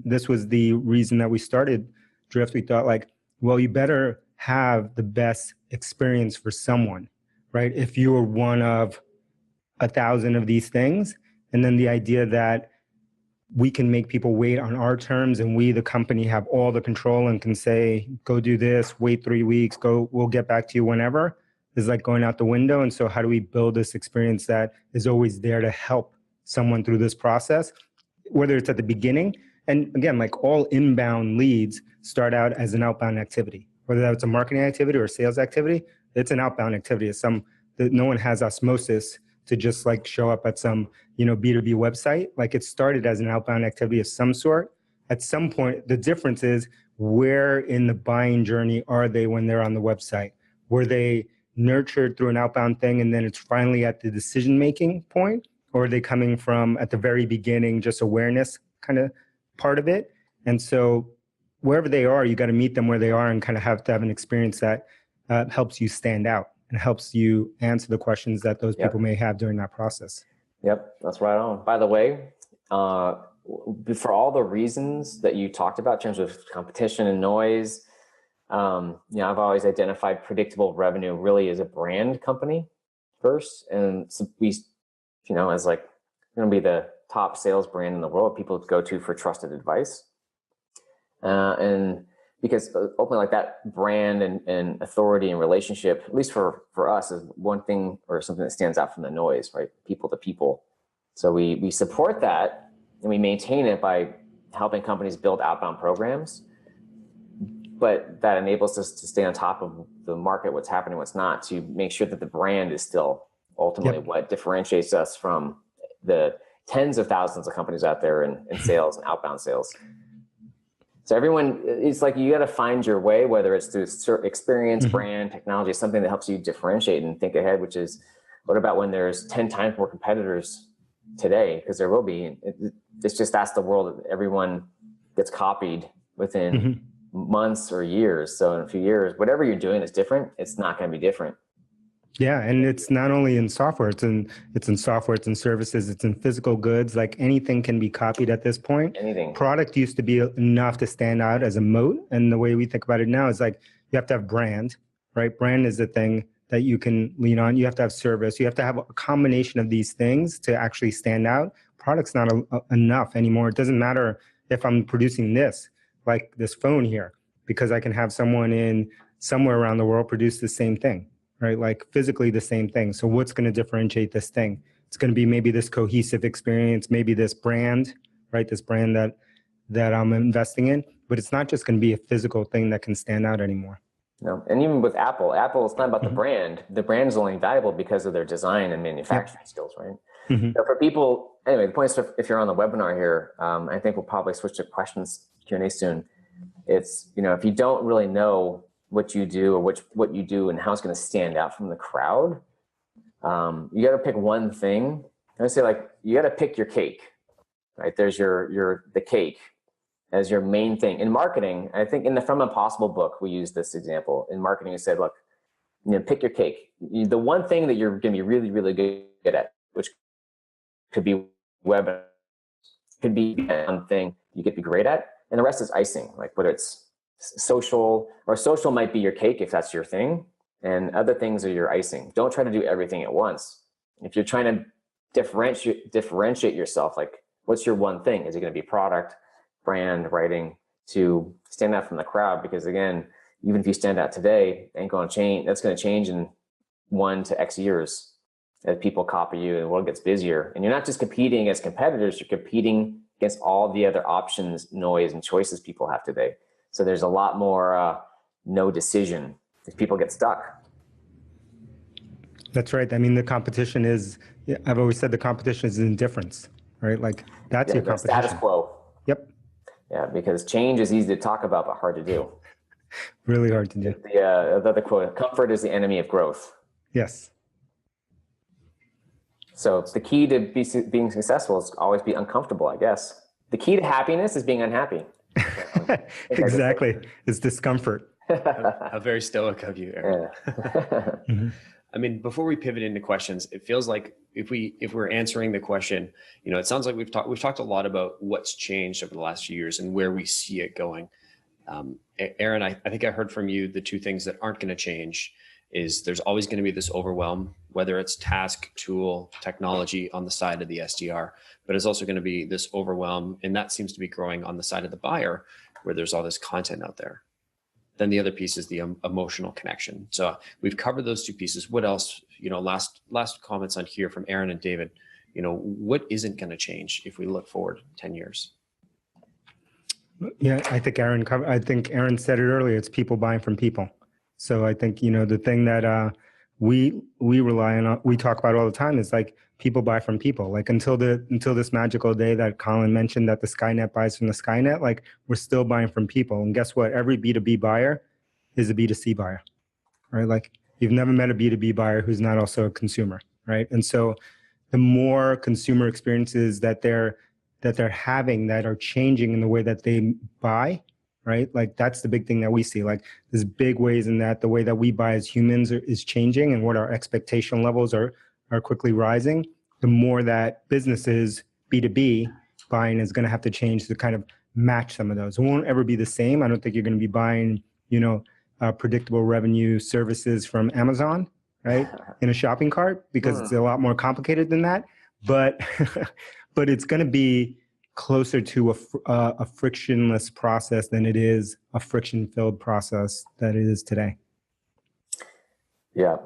this was the reason that we started Drift. We thought like, well, you better have the best experience for someone, right? If you were one of 1,000 of these things, and then the idea that we can make people wait on our terms, and we, the company, have all the control and can say, go do this, wait 3 weeks, we'll get back to you whenever, is like going out the window. And so how do we build this experience that is always there to help someone through this process, whether it's at the beginning? And again, like all inbound leads start out as an outbound activity, whether that's a marketing activity or a sales activity, it's an outbound activity. It's no one has osmosis to just like show up at some, B2B website. Like it started as an outbound activity of some sort. At some point, the difference is where in the buying journey are they when they're on the website? Were they nurtured through an outbound thing and then it's finally at the decision-making point? Or are they coming from at the very beginning, just awareness kind of part of it? And so wherever they are, you got to meet them where they are and kind of have to have an experience that helps you stand out and helps you answer the questions that those people may have during that process. Yep, that's right on. By the way, for all the reasons that you talked about in terms of competition and noise, I've always identified predictable revenue really as a brand company first. And so we, as like going to be the top sales brand in the world, people go to for trusted advice. And because ultimately like that brand and authority and relationship, at least for us, is one thing or something that stands out from the noise, right? People to people. So we support that and we maintain it by helping companies build outbound programs. But that enables us to stay on top of the market, what's happening, what's not, to make sure that the brand is still ultimately what differentiates us from the tens of thousands of companies out there in sales and outbound sales. So everyone, it's like you got to find your way, whether it's through experience, brand, technology, something that helps you differentiate and think ahead, which is what about when there's 10 times more competitors today? Because there will be. It's just that's the world. Everyone gets copied within months or years. So in a few years, whatever you're doing is different. It's not going to be different. Yeah, and it's not only in software, it's in software, it's in services, it's in physical goods. Like anything can be copied at this point. Anything. Product used to be enough to stand out as a moat. And the way we think about it now is like you have to have brand, right? Brand is the thing that you can lean on. You have to have service. You have to have a combination of these things to actually stand out. Product's not enough anymore. It doesn't matter if I'm producing this, like this phone here, because I can have someone in somewhere around the world produce the same thing. Right? Like physically the same thing. So what's going to differentiate this thing? It's going to be maybe this cohesive experience, maybe this brand, right? This brand that I'm investing in, but it's not just going to be a physical thing that can stand out anymore. No, and even with Apple, it's not about the brand. The brand is only valuable because of their design and manufacturing skills, right? So for people, anyway, the point is if you're on the webinar here, I think we'll probably switch to questions Q&A soon. It's, if you don't really know what you do or what you do and how it's going to stand out from the crowd, you got to pick one thing. I say like you got to pick your cake, right? There's the cake as your main thing. In marketing, I think in the From Impossible book, we use this example. In marketing, we said, look, pick your cake. The one thing that you're going to be really, really good at, which could be web, could be one thing you get to be great at, and the rest is icing, like whether it's social might be your cake if that's your thing, and other things are your icing. Don't try to do everything at once. If you're trying to differentiate yourself, like what's your one thing? Is it going to be product, brand, writing, to stand out from the crowd? Because again, even if you stand out today, ain't going to change. That's going to change in 1 to X years as people copy you and the world gets busier. And you're not just competing against competitors, you're competing against all the other options, noise, and choices people have today. So there's a lot more no decision if people get stuck. That's right. I mean, the competition is, I've always said the competition is indifference, right? Like that's your competition. Status quo. Yep. Yeah, because change is easy to talk about, but hard to do. Really hard to do. The other quote, comfort is the enemy of growth. Yes. So the key to being successful is always be uncomfortable, I guess. The key to happiness is being unhappy. Exactly. It's discomfort. How very stoic of you, Aaron. Yeah. I mean, before we pivot into questions, it feels like if we're answering the question, it sounds like we've talked a lot about what's changed over the last few years and where we see it going. Aaron, I think I heard from you the two things that aren't going to change is there's always going to be this overwhelm, whether it's task, tool, technology on the side of the SDR, but it's also going to be this overwhelm, and that seems to be growing on the side of the buyer, where there's all this content out there. Then the other piece is the emotional connection. So we've covered those two pieces. What else? Last comments on here from Aaron and David. What isn't going to change if we look forward 10 years? Yeah, I think Aaron said it earlier. It's people buying from people. So I think, the thing that we rely on, we talk about all the time is like people buy from people. Like until this magical day that Collin mentioned that the Skynet buys from the Skynet, like we're still buying from people. And guess what? Every B2B buyer is a B2C buyer, right? Like you've never met a B2B buyer who's not also a consumer, right? And so the more consumer experiences that they're having that are changing in the way that they buy, right? Like that's the big thing that we see. Like there's big ways in that the way that we buy as humans is changing, and what our expectation levels are quickly rising. The more that businesses, B2B buying is going to have to change to kind of match some of those. It won't ever be the same. I don't think you're going to be buying, predictable revenue services from Amazon, right, in a shopping cart, because it's a lot more complicated than that. But but it's going to be closer to a frictionless process than it is a friction-filled process that it is today. Yeah.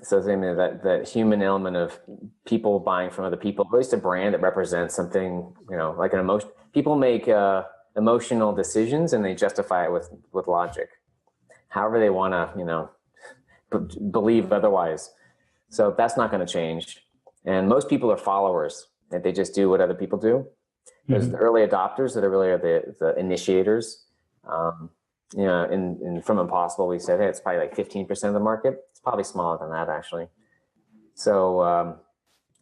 So I mean, that human element of people buying from other people, at least a brand that represents something, like an emotion. People make emotional decisions and they justify it with logic, however they want to, believe otherwise. So that's not going to change. And most people are followers, that they just do what other people do. There's the early adopters that are really the initiators. From Impossible, we said, hey, it's probably like 15% of the market. It's probably smaller than that, actually. So,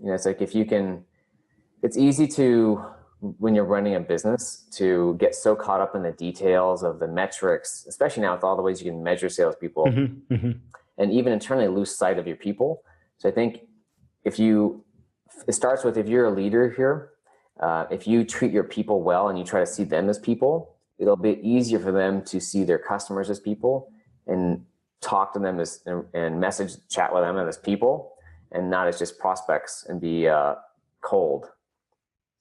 it's like it's easy to, when you're running a business, to get so caught up in the details of the metrics, especially now with all the ways you can measure salespeople, and even internally lose sight of your people. So I think it starts with, if you're a leader here, if you treat your people well and you try to see them as people, it'll be easier for them to see their customers as people and talk to them and chat with them as people, and not as just prospects and be cold.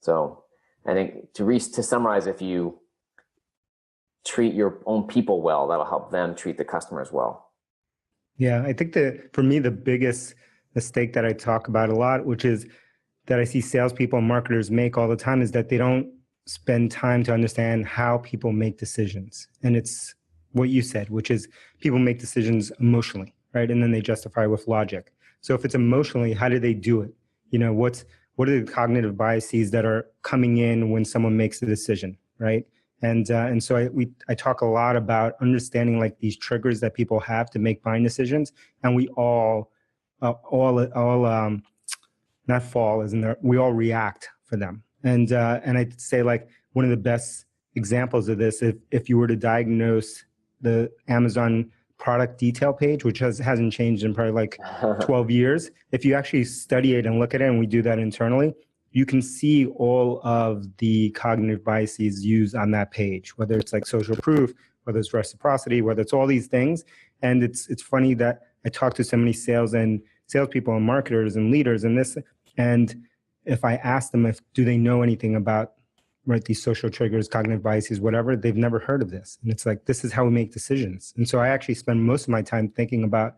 So I think to summarize, if you treat your own people well, that'll help them treat the customers well. Yeah, I think for me, the biggest mistake that I talk about a lot, which is that I see salespeople and marketers make all the time, is that they don't spend time to understand how people make decisions. And it's what you said, which is people make decisions emotionally, right? And then they justify with logic. So if it's emotionally, how do they do it? What are the cognitive biases that are coming in when someone makes a decision, right? And so I talk a lot about understanding like these triggers that people have to make buying decisions, and we all not fall as in there, we all react for them. And I'd say like one of the best examples of this, if you were to diagnose the Amazon product detail page, which hasn't changed in probably like 12 years, if you actually study it and look at it, and we do that internally, you can see all of the cognitive biases used on that page, whether it's like social proof, whether it's reciprocity, whether it's all these things. And it's funny that I talk to so many salespeople and marketers and leaders in this, and if I ask them do they know anything about, right, these social triggers, cognitive biases, whatever, they've never heard of this. And it's like, this is how we make decisions. And so I actually spend most of my time thinking about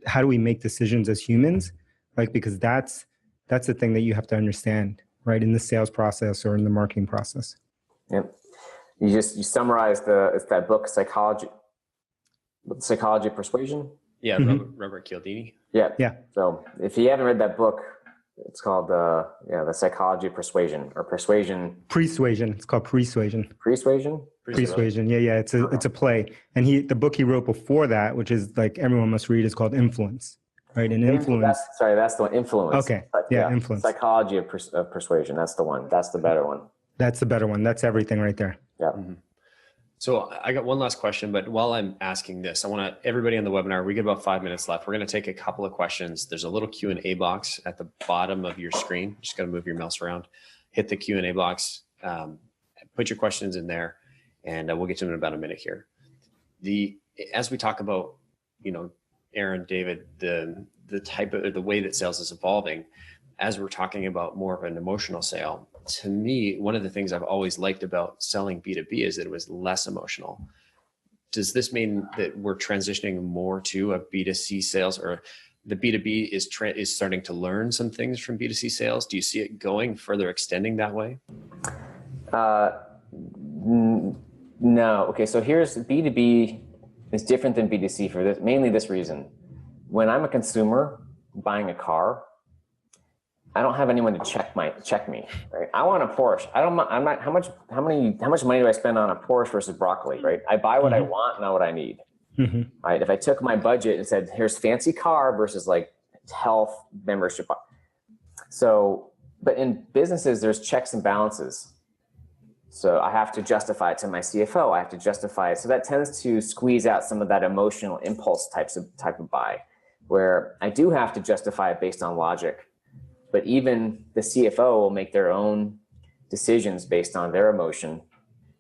how do we make decisions as humans, like, because that's the thing that you have to understand, right, in the sales process or in the marketing process. Yep. You summarized it's that book, Psychology of Persuasion. Yeah. Robert Cialdini. Yeah. So if you haven't read that book, it's called The Psychology of Persuasion, or Persuasion. Persuasion. It's called Persuasion. Persuasion? Persuasion. Yeah. It's a play. And the book he wrote before that, which is like everyone must read, is called Influence. Right. And Influence. That's the one. Influence. Okay. Yeah. Influence. Psychology of Persuasion. That's the one. That's the better one. That's the better one. That's everything right there. Yeah. Mm-hmm. So I got one last question, but while I'm asking this, I want everybody on the webinar, we get about 5 minutes left. We're going to take a couple of questions. There's a little Q&A box at the bottom of your screen. Just got to move your mouse around, hit the Q&A box, put your questions in there, and we'll get to them in about a minute here. As we talk about, Aaron, David, the way that sales is evolving, as we're talking about more of an emotional sale, to me, one of the things I've always liked about selling B2B is that it was less emotional. Does this mean that we're transitioning more to a B2C sales, or the B2B is starting to learn some things from B2C sales? Do you see it going further, extending that way? No. Okay. So here's B2B is different than B2C for mainly this reason. When I'm a consumer buying a car, I don't have anyone to check me, right? I want a Porsche. I'm not, how much money do I spend on a Porsche versus broccoli, right? I buy what I want, not what I need, right? If I took my budget and said, here's fancy car versus like health membership. So, but in businesses, there's checks and balances. So I have to justify it to my CFO. I have to justify it. So that tends to squeeze out some of that emotional impulse type of buy, where I do have to justify it based on logic. But even the CFO will make their own decisions based on their emotion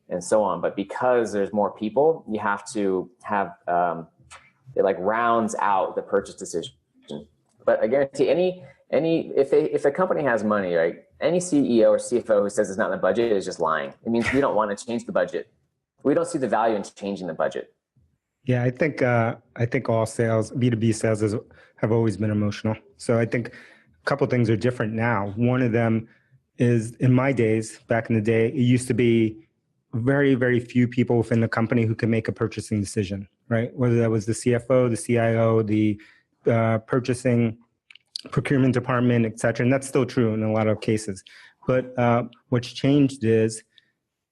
and so on. But because there's more people, you have to have it like rounds out the purchase decision. But I guarantee if a company has money, right, any CEO or CFO who says it's not in the budget is just lying. It means we don't want to change the budget. We don't see the value in changing the budget. Yeah, I think all sales, B2B sales, have always been emotional. So I think a couple of things are different now. One of them is, in my days, back in the day, it used to be very, very few people within the company who could make a purchasing decision, right? Whether that was the CFO, the CIO, the purchasing, procurement department, et cetera. And that's still true in a lot of cases. But what's changed is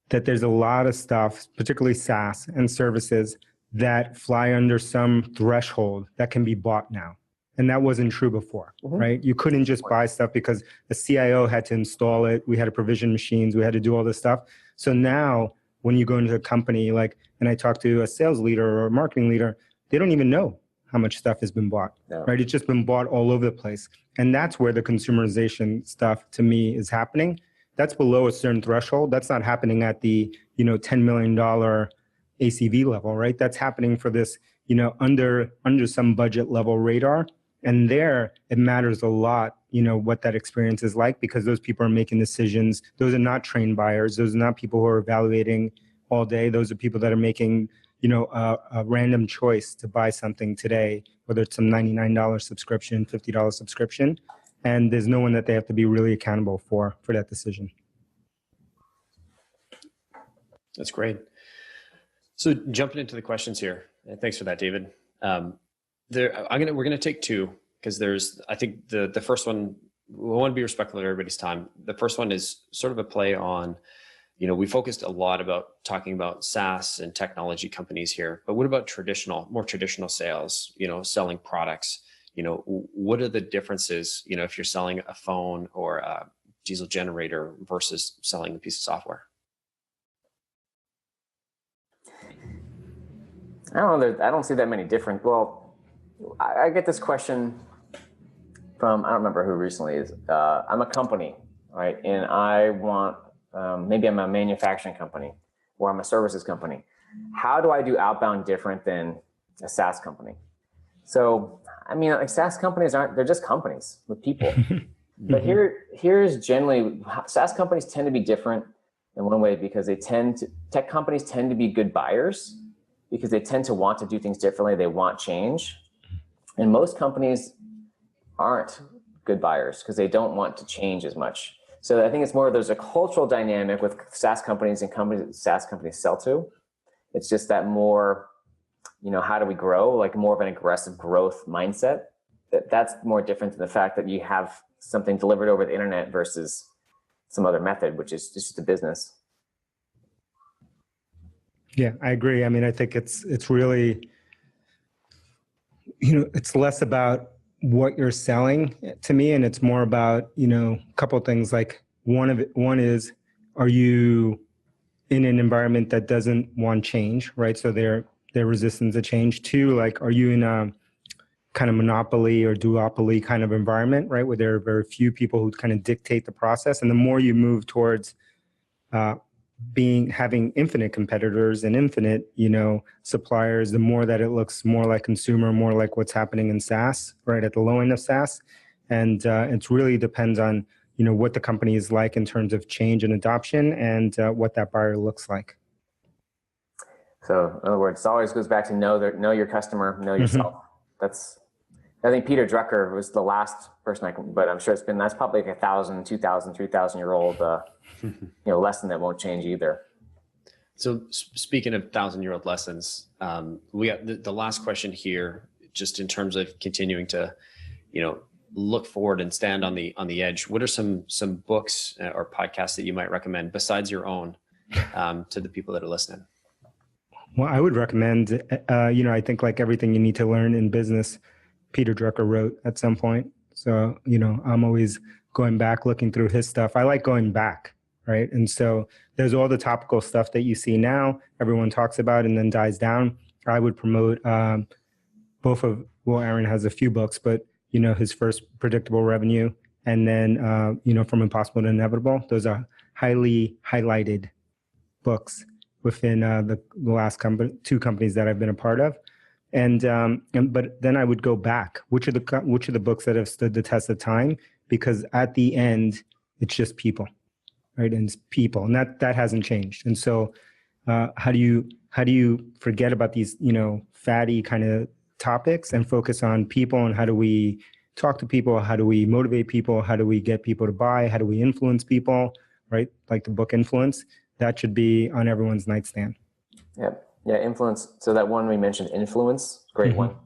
that there's a lot of stuff, particularly SaaS and services, that fly under some threshold that can be bought now. And that wasn't true before, right? You couldn't just buy stuff because the CIO had to install it. We had to provision machines. We had to do all this stuff. So now when you go into a company, and I talk to a sales leader or a marketing leader, they don't even know how much stuff has been bought, right? It's just been bought all over the place. And that's where the consumerization stuff, to me, is happening. That's below a certain threshold. That's not happening at the, $10 million ACV level, right? That's happening for this, under some budget level radar. And there, it matters a lot, what that experience is like, because those people are making decisions. Those are not trained buyers. Those are not people who are evaluating all day. Those are people that are making, a random choice to buy something today, whether it's some $99 subscription, $50 subscription. And there's no one that they have to be really accountable for that decision. That's great. So jumping into the questions here, and thanks for that, David. We're going to take two, because I think the first one, we want to be respectful of everybody's time. The first one is sort of a play on, we focused a lot about talking about SaaS and technology companies here, but what about more traditional sales, selling products? What are the differences, if you're selling a phone or a diesel generator versus selling a piece of software? I don't see that many different. Well, I get this question from, I don't remember who recently is. I'm a company, right? And I want, maybe I'm a manufacturing company or I'm a services company. How do I do outbound different than a SaaS company? So, SaaS companies they're just companies with people. But here's generally, SaaS companies tend to be different in one way because tech companies tend to be good buyers because they tend to want to do things differently. They want change. And most companies aren't good buyers because they don't want to change as much. So I think it's more, there's a cultural dynamic with SaaS companies and companies that SaaS companies sell to. It's just that more, how do we grow? Like more of an aggressive growth mindset. That's more different than the fact that you have something delivered over the internet versus some other method, which is just a business. Yeah, I agree. I think it's really, it's less about what you're selling to me, and it's more about, a couple of things. Like one is, are you in an environment that doesn't want change, right? So they're resistant to change. Two, are you in a kind of monopoly or duopoly kind of environment, right? Where there are very few people who kind of dictate the process. And the more you move towards having infinite competitors and infinite, suppliers, the more that it looks more like consumer, more like what's happening in SaaS, right at the low end of SaaS. And it really depends on, what the company is like in terms of change and adoption and what that buyer looks like. So in other words, it always goes back to know your customer, know yourself. I think Peter Drucker was the last person but I'm sure that's probably like 1,000, 2,000, 3,000 year old, lesson that won't change either. So speaking of 1,000-year-old lessons, we got the last question here, just in terms of continuing to, look forward and stand on the edge. What are some books or podcasts that you might recommend besides your own to the people that are listening? Well, I would recommend, I think like everything you need to learn in business, Peter Drucker wrote at some point. So, I'm always going back, looking through his stuff. I like going back, right? And so there's all the topical stuff that you see now, everyone talks about and then dies down. I would promote both of, well, Aaron has a few books, but, you know, his first Predictable Revenue and then, you know, From Impossible to Inevitable. Those are highly highlighted books within the last two companies that I've been a part of. But then I would go back. Which are the books that have stood the test of time? Because at the end, it's just people, right? And it's people, and that hasn't changed. And so, how do you forget about these, you know, fatty kind of topics and focus on people, and how do we talk to people? How do we motivate people? How do we get people to buy? How do we influence people, right? Like the book Influence, that should be on everyone's nightstand. Yep. Yeah, Influence. So that one we mentioned, Influence, great one.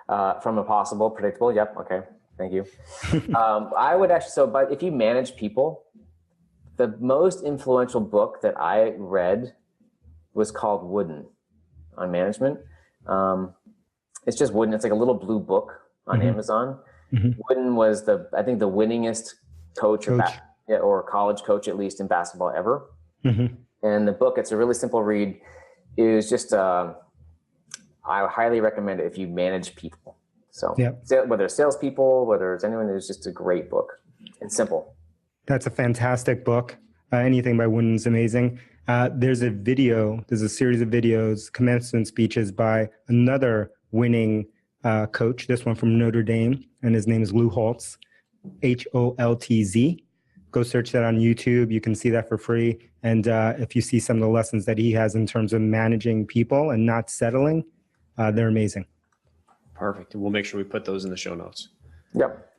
From Impossible, Predictable. Yep. Okay. Thank you. I would actually, but if you manage people, the most influential book that I read was called Wooden on management. It's just Wooden. It's like a little blue book on Amazon. Wooden was I think the winningest coach. Or college coach, at least in basketball ever. And the book, it's a really simple read. It was just, I highly recommend it if you manage people. So whether it's salespeople, whether it's anyone, it's just a great book and simple. That's a fantastic book. Anything by Wooden is amazing. There's a series of videos, commencement speeches by another winning coach, this one from Notre Dame, and his name is Lou Holtz, Holtz. Go search that on YouTube. You can see that for free. And if you see some of the lessons that he has in terms of managing people and not settling, they're amazing. Perfect. And we'll make sure we put those in the show notes. Yep.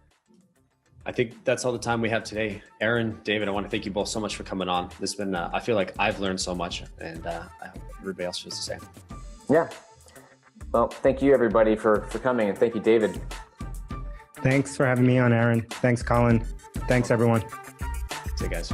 I think that's all the time we have today. Aaron, David, I want to thank you both so much for coming on. This has been, I feel like I've learned so much, and I hope everybody else feels the same. Yeah. Well, thank you everybody for coming, and thank you, David. Thanks for having me on, Aaron. Thanks, Collin. Thanks, everyone. See you guys.